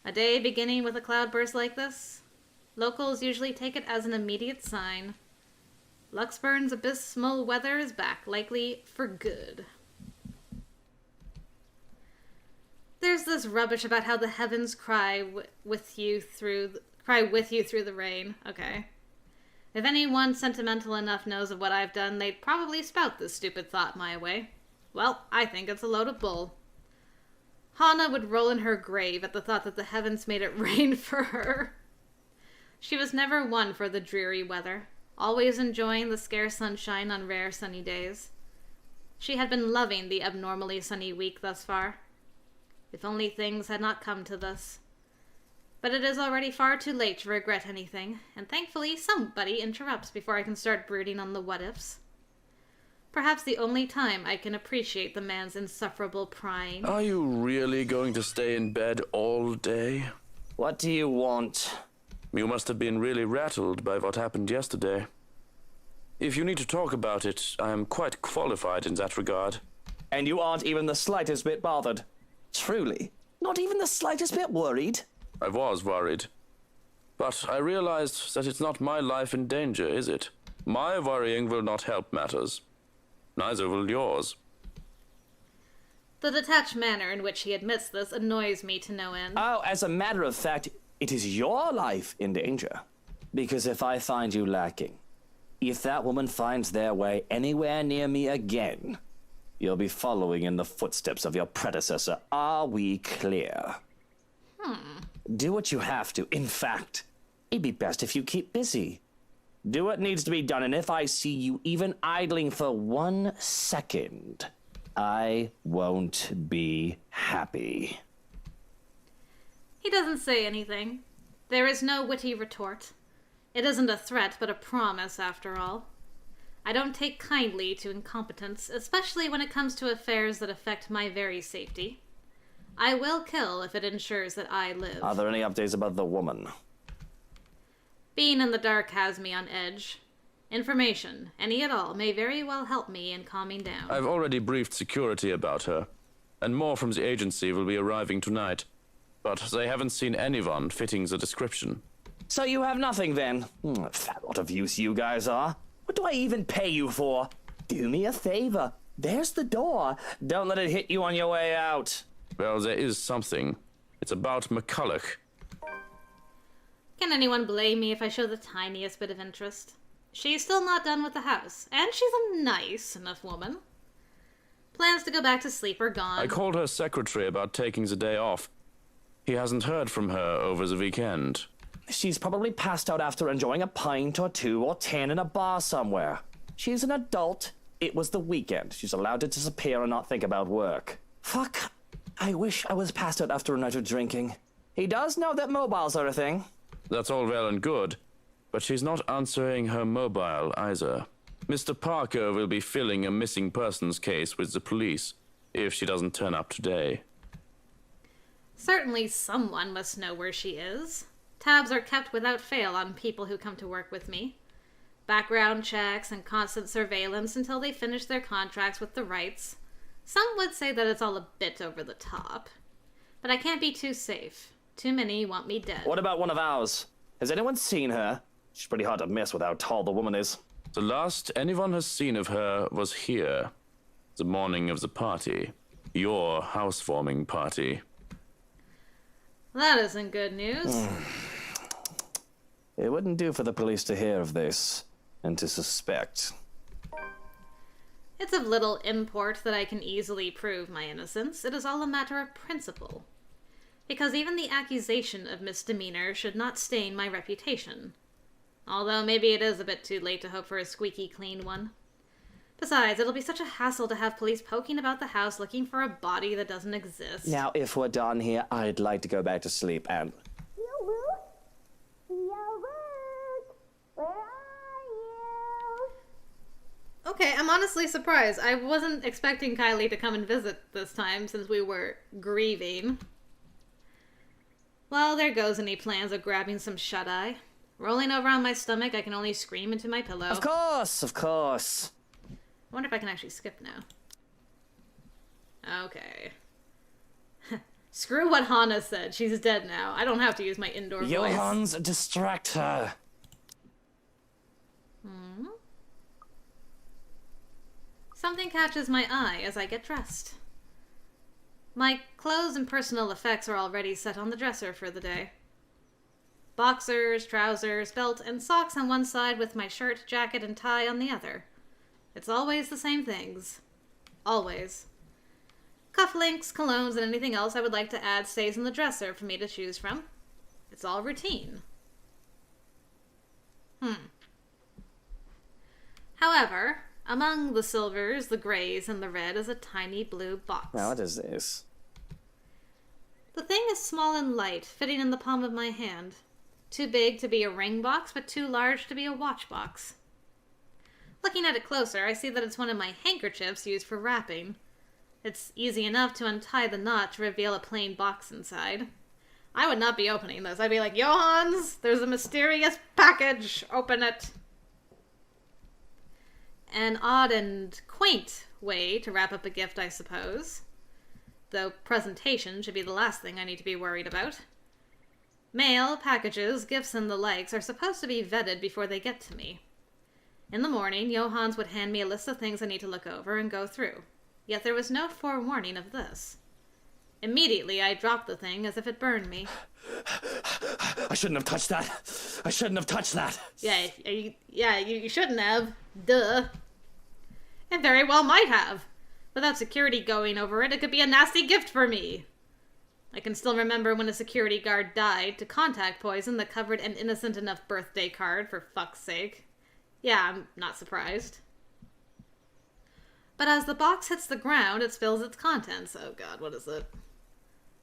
a day beginning with a cloudburst like this, locals usually take it as an immediate sign. Luxburn's abysmal weather is back, likely for good. There's this rubbish about how the heavens cry with you through the rain. Okay. If anyone sentimental enough knows of what I've done, they'd probably spout this stupid thought my way. Well, I think it's a load of bull. Hana would roll in her grave at the thought that the heavens made it rain for her. She was never one for the dreary weather, always enjoying the scarce sunshine on rare sunny days. She had been loving the abnormally sunny week thus far. If only things had not come to this. But it is already far too late to regret anything, and thankfully somebody interrupts before I can start brooding on the what-ifs. Perhaps the only time I can appreciate the man's insufferable prying. Are you really going to stay in bed all day? What do you want? You must have been really rattled by what happened yesterday. If you need to talk about it, I am quite qualified in that regard. And you aren't even the slightest bit bothered? Truly? Not even the slightest bit worried? I was worried. But I realized that it's not my life in danger, is it? My worrying will not help matters. Neither will yours. The detached manner in which he admits this annoys me to no end. Oh, as a matter of fact, it is your life in danger. Because if I find you lacking, if that woman finds their way anywhere near me again, you'll be following in the footsteps of your predecessor. Are we clear? Do what you have to. In fact, it'd be best if you keep busy. Do what needs to be done, and if I see you even idling for 1 second, I won't be happy. He doesn't say anything. There is no witty retort. It isn't a threat, but a promise, after all. I don't take kindly to incompetence, especially when it comes to affairs that affect my very safety. I will kill if it ensures that I live. Are there any updates about the woman? Being in the dark has me on edge. Information, any at all, may very well help me in calming down. I've already briefed security about her, and more from the agency will be arriving tonight. But they haven't seen anyone fitting the description. So you have nothing then? Fat lot of use you guys are. What do I even pay you for? Do me a favor. There's the door. Don't let it hit you on your way out. Well, there is something. It's about McCulloch. Can anyone blame me if I show the tiniest bit of interest? She's still not done with the house, and she's a nice enough woman. Plans to go back to sleep are gone. I called her secretary about taking the day off. He hasn't heard from her over the weekend. She's probably passed out after enjoying a pint or 2 or 10 in a bar somewhere. She's an adult. It was the weekend. She's allowed to disappear and not think about work. Fuck. I wish I was passed out after a night of drinking. He does know that mobiles are a thing. That's all well and good, but she's not answering her mobile either. Mr. Parker will be filling a missing persons case with the police if she doesn't turn up today. Certainly someone must know where she is. Tabs are kept without fail on people who come to work with me. Background checks and constant surveillance until they finish their contracts with the rights. Some would say that it's all a bit over the top. But I can't be too safe. Too many want me dead. What about one of ours? Has anyone seen her? She's pretty hard to miss with how tall the woman is. The last anyone has seen of her was here, the morning of the party. Your housewarming party. That isn't good news. It wouldn't do for the police to hear of this and to suspect. It's of little import that I can easily prove my innocence. It is all a matter of principle. Because even the accusation of misdemeanor should not stain my reputation. Although maybe it is a bit too late to hope for a squeaky clean one. Besides, it'll be such a hassle to have police poking about the house looking for a body that doesn't exist. Now, if we're done here, I'd like to go back to sleep and... Where are you? Okay, I'm honestly surprised. I wasn't expecting Kylie to come and visit this time since we were grieving. Well, there goes any plans of grabbing some shut-eye. Rolling over on my stomach, I can only scream into my pillow. Of course, of course. I wonder if I can actually skip now. Okay. Screw what Hannah said. She's dead now. I don't have to use my indoor voice. Johans, distract her. Something catches my eye as I get dressed. My clothes and personal effects are already set on the dresser for the day. Boxers, trousers, belt, and socks on one side with my shirt, jacket, and tie on the other. It's always the same things. Always. Cufflinks, colognes, and anything else I would like to add stays in the dresser for me to choose from. It's all routine. However, among the silvers, the grays, and the red is a tiny blue box. Now, what is this? The thing is small and light, fitting in the palm of my hand. Too big to be a ring box, but too large to be a watch box. Looking at it closer, I see that it's one of my handkerchiefs used for wrapping. It's easy enough to untie the knot to reveal a plain box inside. I would not be opening this. I'd be like, Johans, there's a mysterious package. Open it. An odd and quaint way to wrap up a gift, I suppose. Though presentation should be the last thing I need to be worried about. Mail, packages, gifts, and the likes are supposed to be vetted before they get to me. In the morning, Johans would hand me a list of things I need to look over and go through. Yet there was no forewarning of this. Immediately, I dropped the thing as if it burned me. I shouldn't have touched that. I shouldn't have touched that. You shouldn't have. Duh. It very well might have. Without security going over it, it could be a nasty gift for me. I can still remember when a security guard died to contact poison that covered an innocent enough birthday card, for fuck's sake. Yeah, I'm not surprised. But as the box hits the ground, it spills its contents. Oh god, what is it?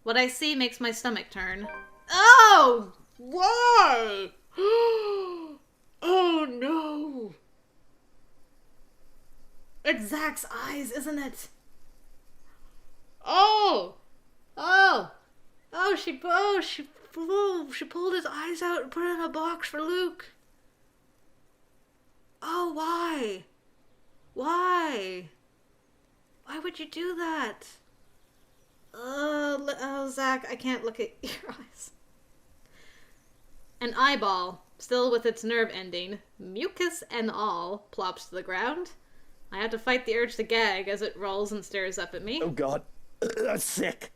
What I see makes my stomach turn. Oh! Why? Oh no! It's Zach's eyes, isn't it? Oh! Oh! Oh, she pulled his eyes out and put it in a box for Luke. Oh, why? Why? Why would you do that? Oh, Zach, I can't look at your eyes. An eyeball, still with its nerve ending, mucus and all, plops to the ground. I have to fight the urge to gag as it rolls and stares up at me. Oh god, that's sick.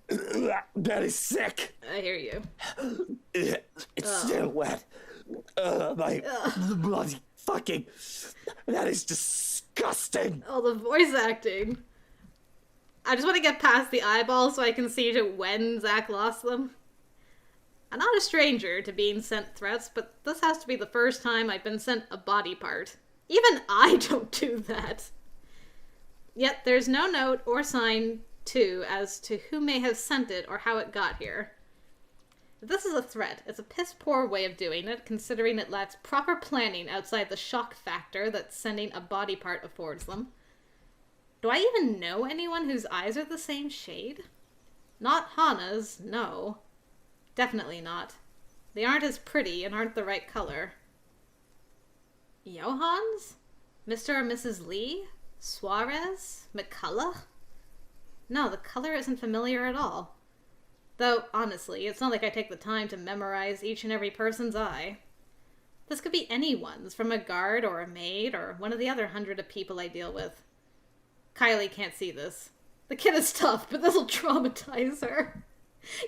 That is sick. I hear you. It's still wet. My bloody fucking... That is disgusting. Oh, the voice acting. I just want to get past the eyeball so I can see to when Zach lost them. I'm not a stranger to being sent threats, but this has to be the first time I've been sent a body part. Even I don't do that. Yet there's no note or sign, too, as to who may have sent it or how it got here. If this is a threat, it's a piss-poor way of doing it, considering it lacks proper planning outside the shock factor that sending a body part affords them. Do I even know anyone whose eyes are the same shade? Not Hana's, no. Definitely not. They aren't as pretty and aren't the right color. Johans? Mr. or Mrs. Lee? Suarez? McCullough? No, the color isn't familiar at all. Though, honestly, it's not like I take the time to memorize each and every person's eye. This could be anyone's, from a guard or a maid or one of the other 100 of people I deal with. Kylie can't see this. The kid is tough, but this'll traumatize her.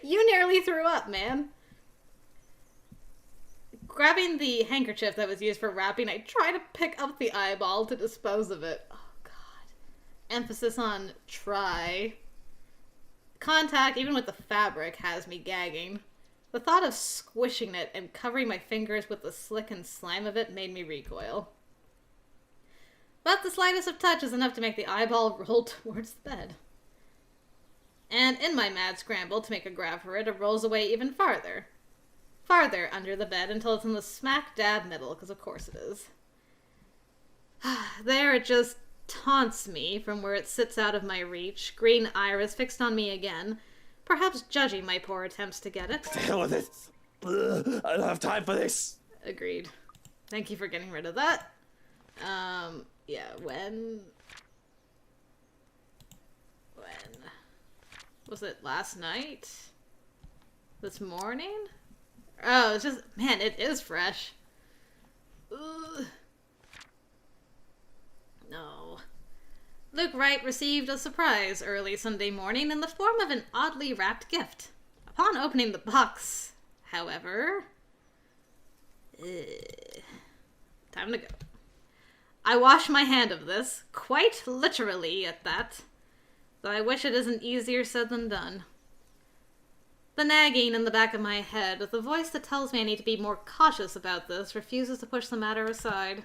You nearly threw up, man. Grabbing the handkerchief that was used for wrapping, I try to pick up the eyeball to dispose of it. Oh, God. Emphasis on try. Contact, even with the fabric, has me gagging. The thought of squishing it and covering my fingers with the slick and slime of it made me recoil. But the slightest of touch is enough to make the eyeball roll towards the bed. And in my mad scramble to make a grab for it, it rolls away even farther. Farther under the bed until it's in the smack dab middle, because of course it is. There it just taunts me from where it sits out of my reach, green iris fixed on me again, perhaps judging my poor attempts to get it. To hell with it. I don't have time for this. Agreed. Thank you for getting rid of that. Yeah, when... Was it last night? This morning? Oh, it's just... Man, it is fresh. Ugh. No. Luke Wright received a surprise early Sunday morning in the form of an oddly wrapped gift. Upon opening the box, however... time to go. I wash my hand of this, quite literally at that. Though I wish it isn't easier said than done. The nagging in the back of my head, the voice that tells me I need to be more cautious about this, refuses to push the matter aside.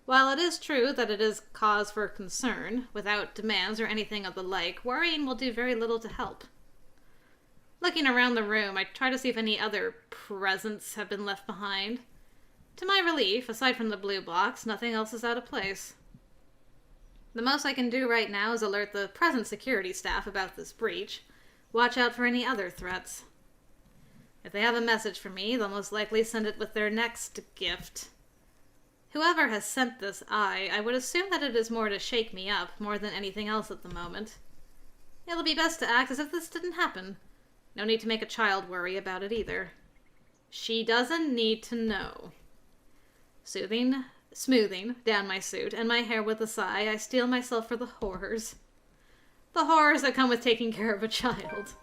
While it is true that it is cause for concern, without demands or anything of the like, worrying will do very little to help. Looking around the room, I try to see if any other presents have been left behind. To my relief, aside from the blue box, nothing else is out of place. The most I can do right now is alert the present security staff about this breach. Watch out for any other threats. If they have a message for me, they'll most likely send it with their next gift. Whoever has sent this I would assume that it is more to shake me up, more than anything else at the moment. It'll be best to act as if this didn't happen. No need to make a child worry about it either. She doesn't need to know. Smoothing down my suit and my hair with a sigh, I steel myself for the horrors. The horrors that come with taking care of a child.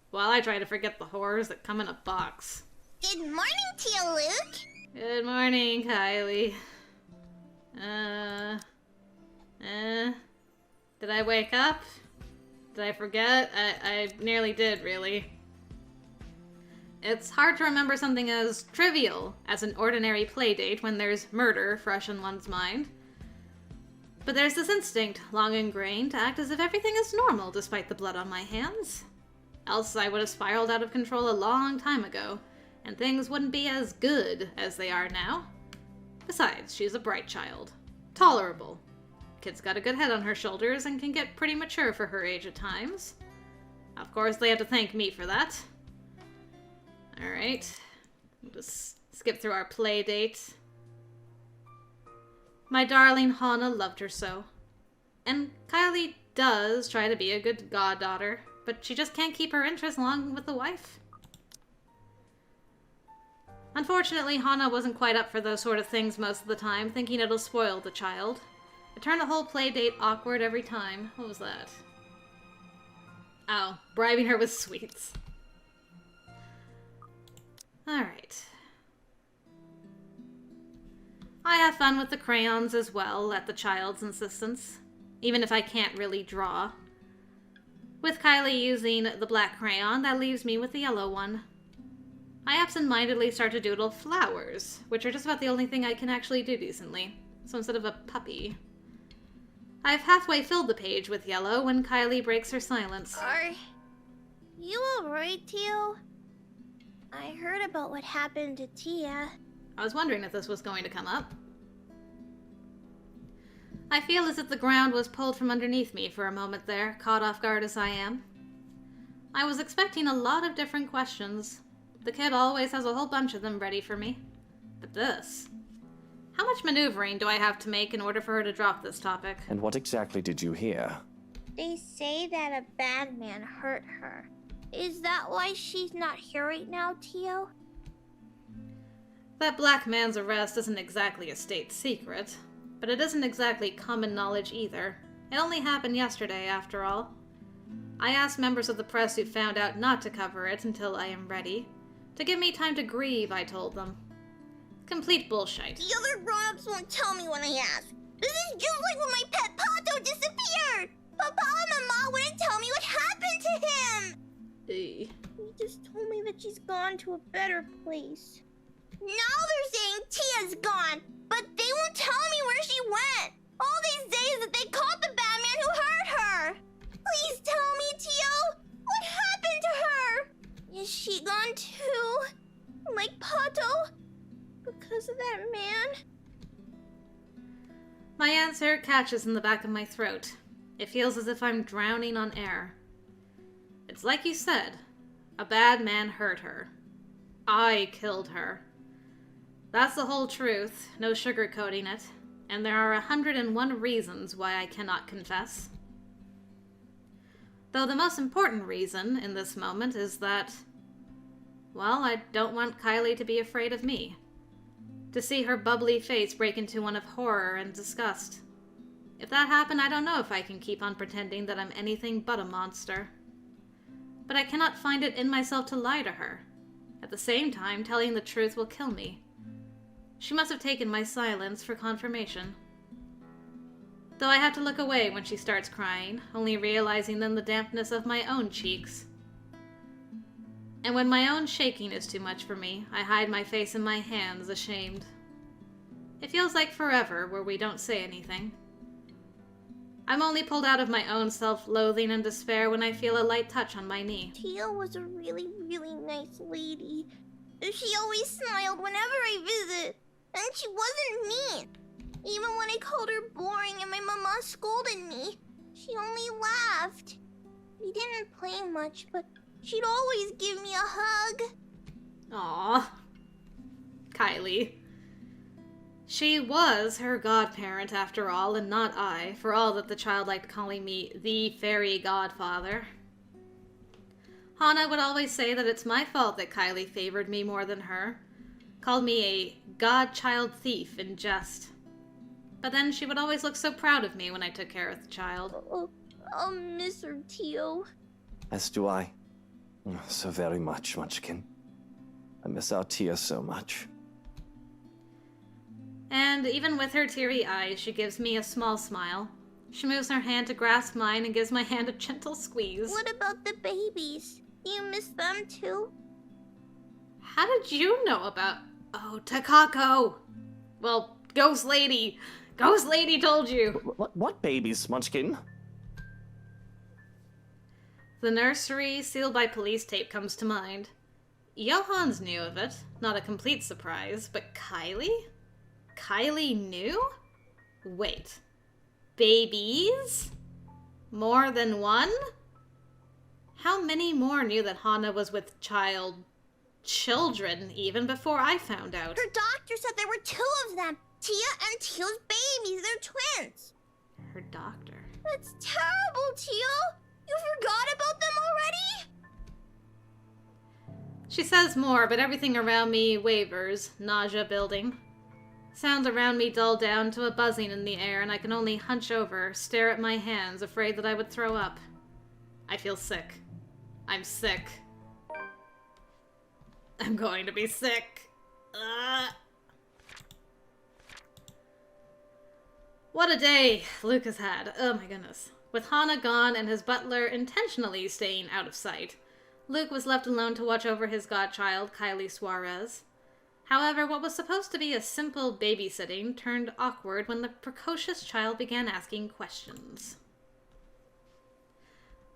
While I try to forget the horrors that come in a box. Good morning, Tia Luke. Good morning, Kylie. Did I wake up? Did I forget? I nearly did, really. It's hard to remember something as trivial as an ordinary playdate when there's murder fresh in one's mind. But there's this instinct, long ingrained, to act as if everything is normal despite the blood on my hands. Else I would have spiraled out of control a long time ago, and things wouldn't be as good as they are now. Besides, she's a bright child. Tolerable. Kid's got a good head on her shoulders and can get pretty mature for her age at times. Of course, they have to thank me for that. Alright. We'll just skip through our play date. My darling Hana loved her so. And Kylie does try to be a good goddaughter, but she just can't keep her interest along with the wife. Unfortunately, Hana wasn't quite up for those sort of things most of the time, thinking it'll spoil the child. It turned the whole play date awkward every time. What was that? Oh, bribing her with sweets. Alright. I have fun with the crayons as well, at the child's insistence, even if I can't really draw. With Kylie using the black crayon, that leaves me with the yellow one. I absent-mindedly start to doodle flowers, which are just about the only thing I can actually do decently, so instead of a puppy. I've halfway filled the page with yellow when Kylie breaks her silence. Are you alright, Teal? I heard about what happened to Tia. I was wondering if this was going to come up. I feel as if the ground was pulled from underneath me for a moment there, caught off guard as I am. I was expecting a lot of different questions. The kid always has a whole bunch of them ready for me. But this... How much maneuvering do I have to make in order for her to drop this topic? And what exactly did you hear? They say that a bad man hurt her. Is that why she's not here right now, Tio? That black man's arrest isn't exactly a state secret, but it isn't exactly common knowledge either. It only happened yesterday, after all. I asked members of the press who found out not to cover it until I am ready. To give me time to grieve, I told them. Complete bullshit. The other grown-ups won't tell me when I ask. This is just like when my pet Pato disappeared! Papa and Mama wouldn't tell me what happened to him! He just told me that she's gone to a better place. Now they're saying Tia's gone, but they won't tell me where she went. All these days that they caught the bad man who hurt her. Please tell me, Tio. What happened to her? Is she gone too? Like Pato? Because of that man? My answer catches in the back of my throat. It feels as if I'm drowning on air. It's like you said. A bad man hurt her. I killed her. That's the whole truth, no sugarcoating it. And there are 101 reasons why I cannot confess. Though the most important reason in this moment is that, well, I don't want Kylie to be afraid of me. To see her bubbly face break into one of horror and disgust. If that happened, I don't know if I can keep on pretending that I'm anything but a monster. But I cannot find it in myself to lie to her. At the same time, telling the truth will kill me. She must have taken my silence for confirmation. Though I have to look away when she starts crying, only realizing then the dampness of my own cheeks. And when my own shaking is too much for me, I hide my face in my hands, ashamed. It feels like forever where we don't say anything. I'm only pulled out of my own self-loathing and despair when I feel a light touch on my knee. Tia was a really, really nice lady. She always smiled whenever I visit, and she wasn't mean. Even when I called her boring and my mama scolded me, she only laughed. We didn't play much, but she'd always give me a hug. Aw. Kylie. She was her godparent after all, and not I, for all that the child liked calling me the fairy godfather. Hana would always say that it's my fault that Kylie favored me more than her, called me a godchild thief in jest. But then she would always look so proud of me when I took care of the child. Oh, I'll miss her, Tio. As do I. So very much, Munchkin. I miss our Tia so much. And even with her teary eyes, she gives me a small smile. She moves her hand to grasp mine and gives my hand a gentle squeeze. What about the babies? Do you miss them too? How did you know about... Oh, Takako! Well, Ghost Lady! Ghost Lady told you! What babies, Munchkin? The nursery, sealed by police tape, comes to mind. Johans knew of it. Not a complete surprise, but Kylie? Kylie knew? Wait. Babies? More than one? How many more knew that Hana was with children, even before I found out? Her doctor said there were 2 of them. Tia and Tio's babies. They're twins. Her doctor. That's terrible, Tio. You forgot about them already? She says more, but everything around me wavers, nausea building. Sounds around me dull down to a buzzing in the air, and I can only hunch over, stare at my hands, afraid that I would throw up. I feel sick. I'm sick. I'm going to be sick. What a day Luke has had. Oh my goodness. With Hana gone and his butler intentionally staying out of sight, Luke was left alone to watch over his godchild, Kylie Suarez. However, what was supposed to be a simple babysitting turned awkward when the precocious child began asking questions.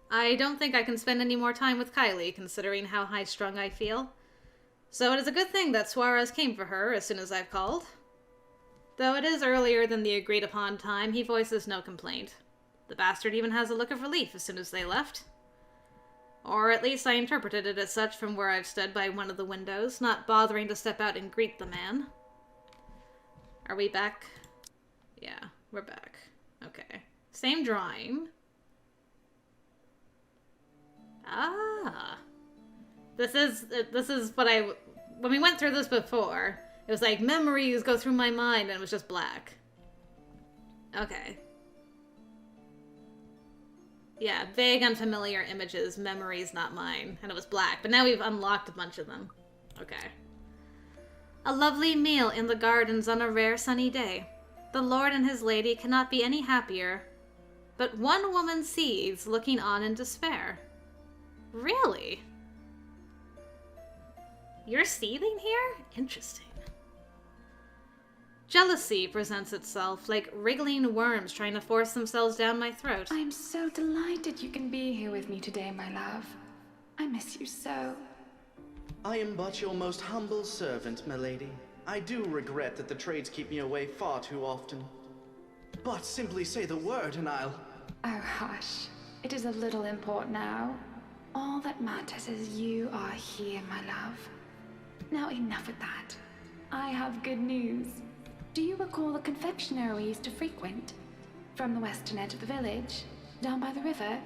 I don't think I can spend any more time with Kylie, considering how high-strung I feel. So it is a good thing that Suarez came for her as soon as I've called. Though it is earlier than the agreed-upon time, he voices no complaint. The bastard even has a look of relief as soon as they left. Or at least I interpreted it as such from where I've stood by one of the windows, not bothering to step out and greet the man. Are we back? Yeah, we're back. Okay. Same drawing. Ah. This is what when we went through this before, it was like memories go through my mind and it was just black. Okay. Yeah, vague, unfamiliar images, memories not mine, and it was black, but now we've unlocked a bunch of them. Okay. A lovely meal in the gardens on a rare sunny day. The Lord and his lady cannot be any happier, but one woman seethes, looking on in despair. Really? You're seething here? Interesting. Jealousy presents itself, like wriggling worms trying to force themselves down my throat. I'm so delighted you can be here with me today, my love. I miss you so. I am but your most humble servant, milady. I do regret that the trades keep me away far too often. But simply say the word and I'll... Oh, hush. It is of little import now. All that matters is you are here, my love. Now enough of that. I have good news. Do you recall the confectionery we used to frequent? From the western edge of the village, down by the river?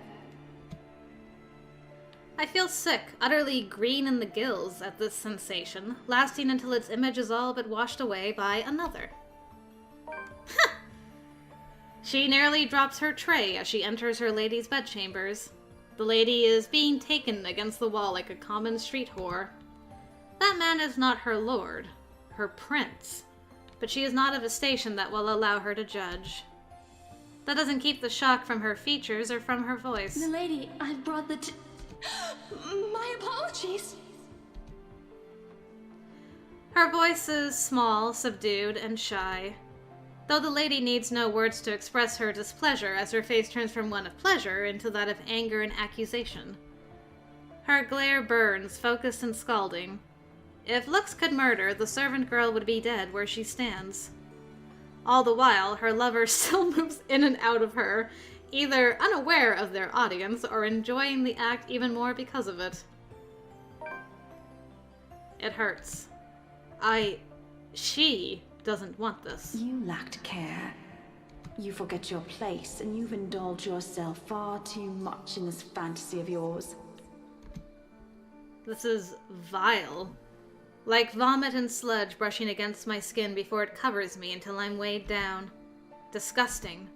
I feel sick, utterly green in the gills at this sensation, lasting until its image is all but washed away by another. She nearly drops her tray as she enters her lady's bedchambers. The lady is being taken against the wall like a common street whore. That man is not her lord, her prince, but she is not of a station that will allow her to judge. That doesn't keep the shock from her features or from her voice. Milady, I brought the My apologies! Her voice is small, subdued, and shy, though the lady needs no words to express her displeasure as her face turns from one of pleasure into that of anger and accusation. Her glare burns, focused and scalding. If looks could murder, the servant girl would be dead where she stands. All the while, her lover still moves in and out of her, either unaware of their audience or enjoying the act even more because of it. It hurts. She doesn't want this. You lacked care. You forget your place, and you've indulged yourself far too much in this fantasy of yours. This is vile. Like vomit and sludge brushing against my skin before it covers me until I'm weighed down. Disgusting.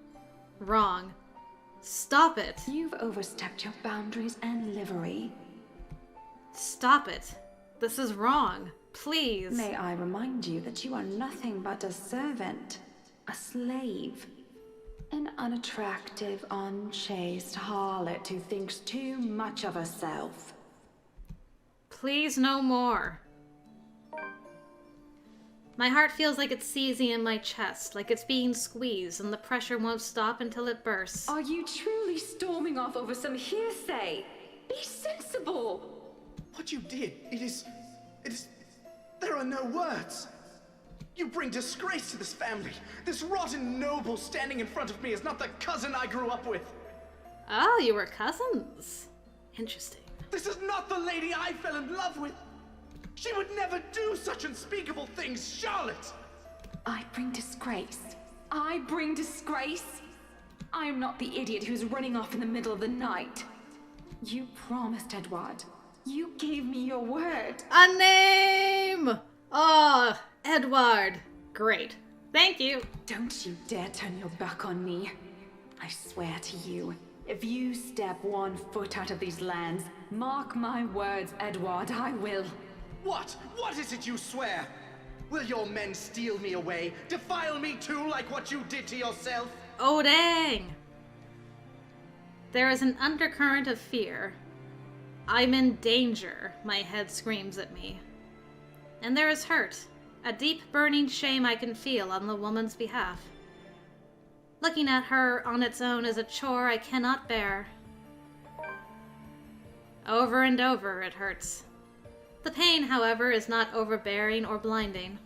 Wrong. Stop it. You've overstepped your boundaries and livery. Stop it. This is wrong. Please. May I remind you that you are nothing but a servant, a slave, an unattractive, unchaste harlot who thinks too much of herself. Please no more. My heart feels like it's seizing in my chest, like it's being squeezed, and the pressure won't stop until it bursts. Are you truly storming off over some hearsay? Be sensible! What you did, it is... There are no words. You bring disgrace to this family. This rotten noble standing in front of me is not the cousin I grew up with. Oh, you were cousins. Interesting. This is not the lady I fell in love with. She would never do such unspeakable things, Charlotte. I bring disgrace. I bring disgrace. I am not the idiot who's running off in the middle of the night. You promised, Edward. You gave me your word. A name! Oh, Edward. Great. Thank you. Don't you dare turn your back on me. I swear to you, if you step 1 foot out of these lands, mark my words, Edward, I will. What? What is it you swear? Will your men steal me away, defile me too, like what you did to yourself? Oh, dang. There is an undercurrent of fear. I'm in danger, my head screams at me. And there is hurt, a deep burning shame I can feel on the woman's behalf. Looking at her on its own is a chore I cannot bear. Over and over it hurts. The pain, however, is not overbearing or blinding.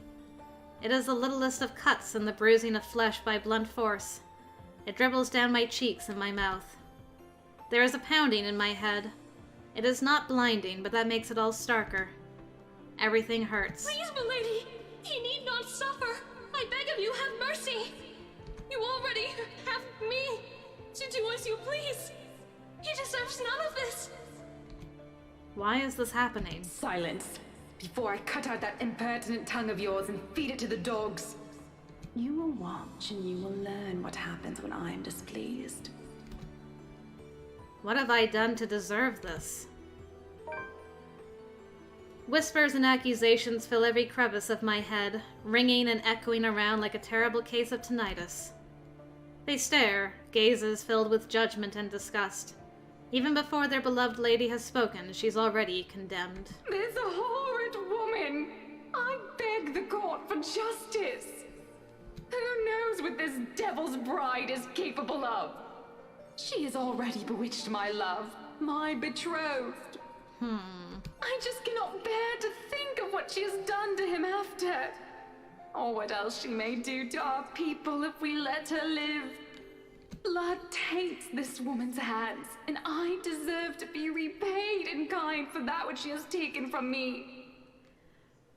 It is the littlest of cuts and the bruising of flesh by blunt force. It dribbles down my cheeks and my mouth. There is a pounding in my head. It is not blinding, but that makes it all starker. Everything hurts. Please, milady, he need not suffer. I beg of you, have mercy. You already have me to do as you please. He deserves none of this. Why is this happening? Silence, before I cut out that impertinent tongue of yours and feed it to the dogs. You will watch and you will learn what happens when I am displeased. What have I done to deserve this? Whispers and accusations fill every crevice of my head, ringing and echoing around like a terrible case of tinnitus. They stare, gazes filled with judgment and disgust. Even before their beloved lady has spoken, she's already condemned. This horrid woman! I beg the court for justice! Who knows what this devil's bride is capable of? She has already bewitched my love, my betrothed. I just cannot bear to think of what she has done to him after. Or what else she may do to our people if we let her live. Blood taints this woman's hands, and I deserve to be repaid in kind for that which she has taken from me.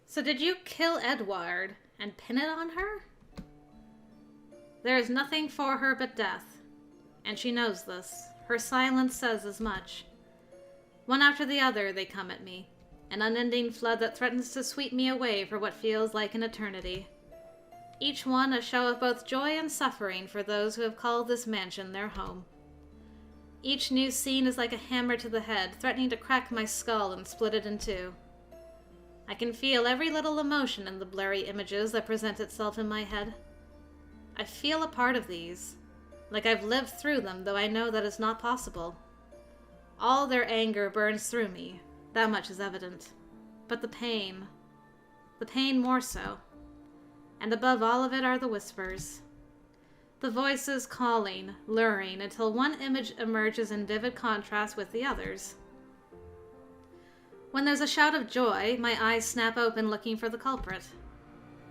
So did you kill Edward and pin it on her? There is nothing for her but death, and she knows this. Her silence says as much. One after the other they come at me, an unending flood that threatens to sweep me away for what feels like an eternity. Each one a show of both joy and suffering for those who have called this mansion their home. Each new scene is like a hammer to the head, threatening to crack my skull and split it in two. I can feel every little emotion in the blurry images that present itself in my head. I feel a part of these, like I've lived through them, though I know that is not possible. All their anger burns through me, that much is evident. But the pain more so. And above all of it are the whispers. The voices calling, luring, until one image emerges in vivid contrast with the others. When there's a shout of joy, my eyes snap open looking for the culprit.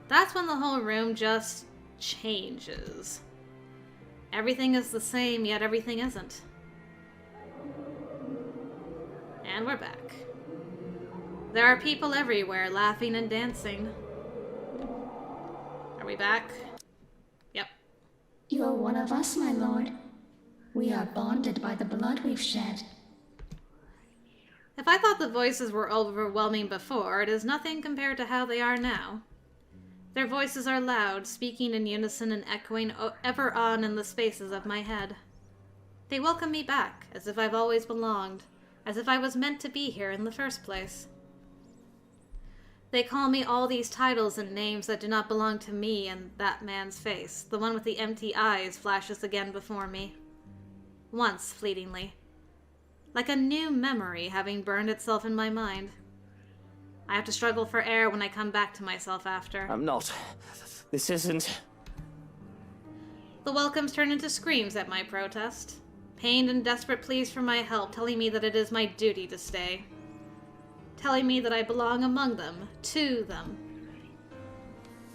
That's when the whole room just changes. Everything is the same, yet everything isn't. And we're back. There are people everywhere laughing and dancing. Are we back? Yep. You're one of us, my lord. We are bonded by the blood we've shed. If I thought the voices were overwhelming before, it is nothing compared to how they are now. Their voices are loud, speaking in unison and echoing ever on in the spaces of my head. They welcome me back, as if I've always belonged, as if I was meant to be here in the first place. They call me all these titles and names that do not belong to me, and that man's face, the one with the empty eyes, flashes again before me. Once, fleetingly. Like a new memory having burned itself in my mind. I have to struggle for air when I come back to myself after. I'm not. This isn't. The welcomes turn into screams at my protest. Pained and desperate pleas for my help, telling me that it is my duty to stay. Telling me that I belong among them, to them.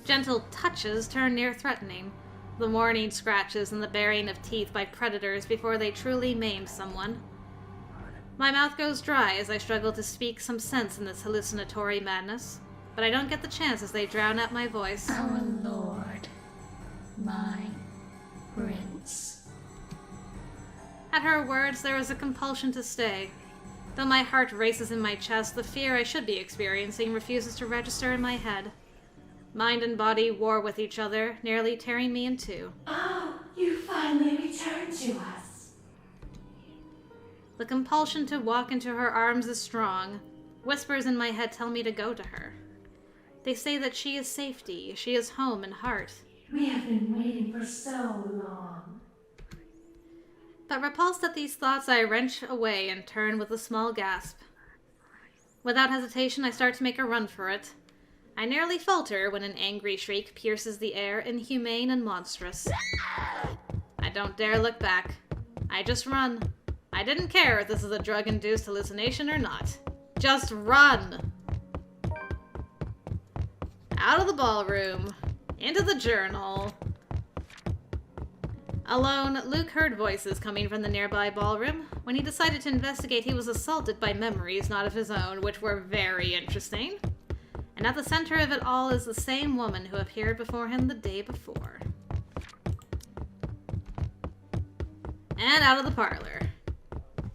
Gentle touches turn near threatening. The warning scratches and the baring of teeth by predators before they truly maim someone. My mouth goes dry as I struggle to speak some sense in this hallucinatory madness, but I don't get the chance as they drown out my voice. Our lord, my prince. At her words, there is a compulsion to stay. Though my heart races in my chest, the fear I should be experiencing refuses to register in my head. Mind and body war with each other, nearly tearing me in two. Oh, you finally returned to us. The compulsion to walk into her arms is strong. Whispers in my head tell me to go to her. They say that she is safety, she is home and heart. We have been waiting for so long. But repulsed at these thoughts, I wrench away and turn with a small gasp. Without hesitation, I start to make a run for it. I nearly falter when an angry shriek pierces the air, inhumane and monstrous. I don't dare look back. I just run. I didn't care if this is a drug-induced hallucination or not. Just run! Out of the ballroom. Into the journal. Alone, Luke heard voices coming from the nearby ballroom. When he decided to investigate, he was assaulted by memories not of his own, which were very interesting. And at the center of it all is the same woman who appeared before him the day before. And out of the parlor.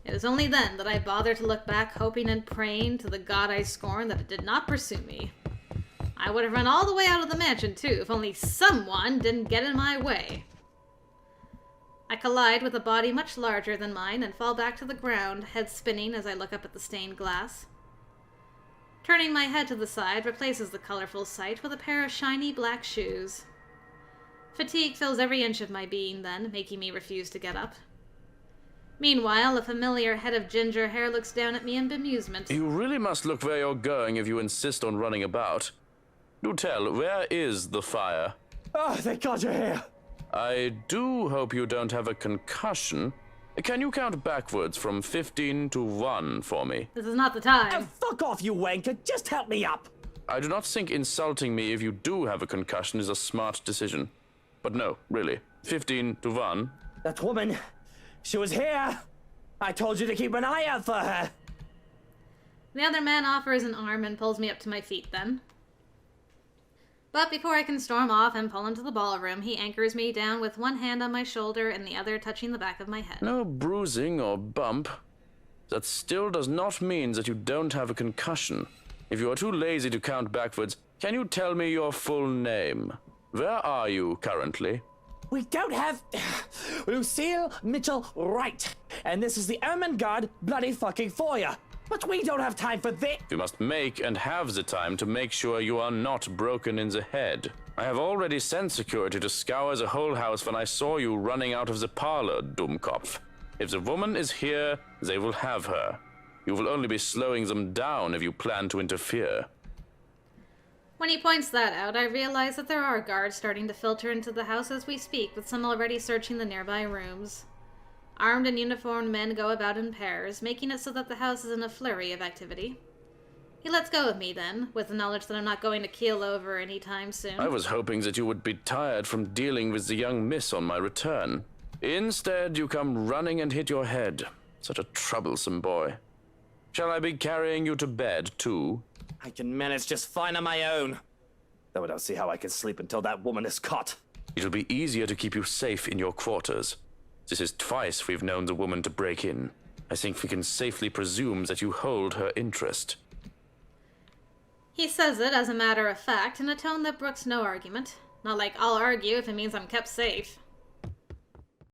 It was only then that I bothered to look back, hoping and praying to the god I scorn that it did not pursue me. I would have run all the way out of the mansion, too, if only someone didn't get in my way. I collide with a body much larger than mine and fall back to the ground, head spinning as I look up at the stained glass. Turning my head to the side replaces the colorful sight with a pair of shiny black shoes. Fatigue fills every inch of my being then, making me refuse to get up. Meanwhile, a familiar head of ginger hair looks down at me in bemusement. You really must look where you're going if you insist on running about. Do tell, where is the fire? Oh, thank God you're here. I do hope you don't have a concussion. Can you count backwards from 15 to 1 for me? This is not the time. Oh, fuck off, you wanker. Just help me up. I do not think insulting me if you do have a concussion is a smart decision. But no, really. 15 to 1. That woman, she was here. I told you to keep an eye out for her. The other man offers an arm and pulls me up to my feet then. But before I can storm off and pull into the ballroom, he anchors me down with one hand on my shoulder and the other touching the back of my head. No bruising or bump. That still does not mean that you don't have a concussion. If you are too lazy to count backwards, can you tell me your full name? Where are you currently? We don't have Lucille Mitchell Wright, and this is the Ermengarde bloody fucking foyer. But we don't have time for this. You must make and have the time to make sure you are not broken in the head. I have already sent security to scour the whole house when I saw you running out of the parlor, Dummkopf. If the woman is here, they will have her. You will only be slowing them down if you plan to interfere. When he points that out, I realize that there are guards starting to filter into the house as we speak, with some already searching the nearby rooms. Armed and uniformed men go about in pairs, making it so that the house is in a flurry of activity. He lets go of me then, with the knowledge that I'm not going to keel over anytime soon. I was hoping that you would be tired from dealing with the young miss on my return. Instead, you come running and hit your head. Such a troublesome boy. Shall I be carrying you to bed, too? I can manage just fine on my own. Though I don't see how I can sleep until that woman is caught. It'll be easier to keep you safe in your quarters. This is twice we've known the woman to break in. I think we can safely presume that you hold her interest. He says it as a matter of fact, in a tone that brooks no argument. Not like I'll argue if it means I'm kept safe.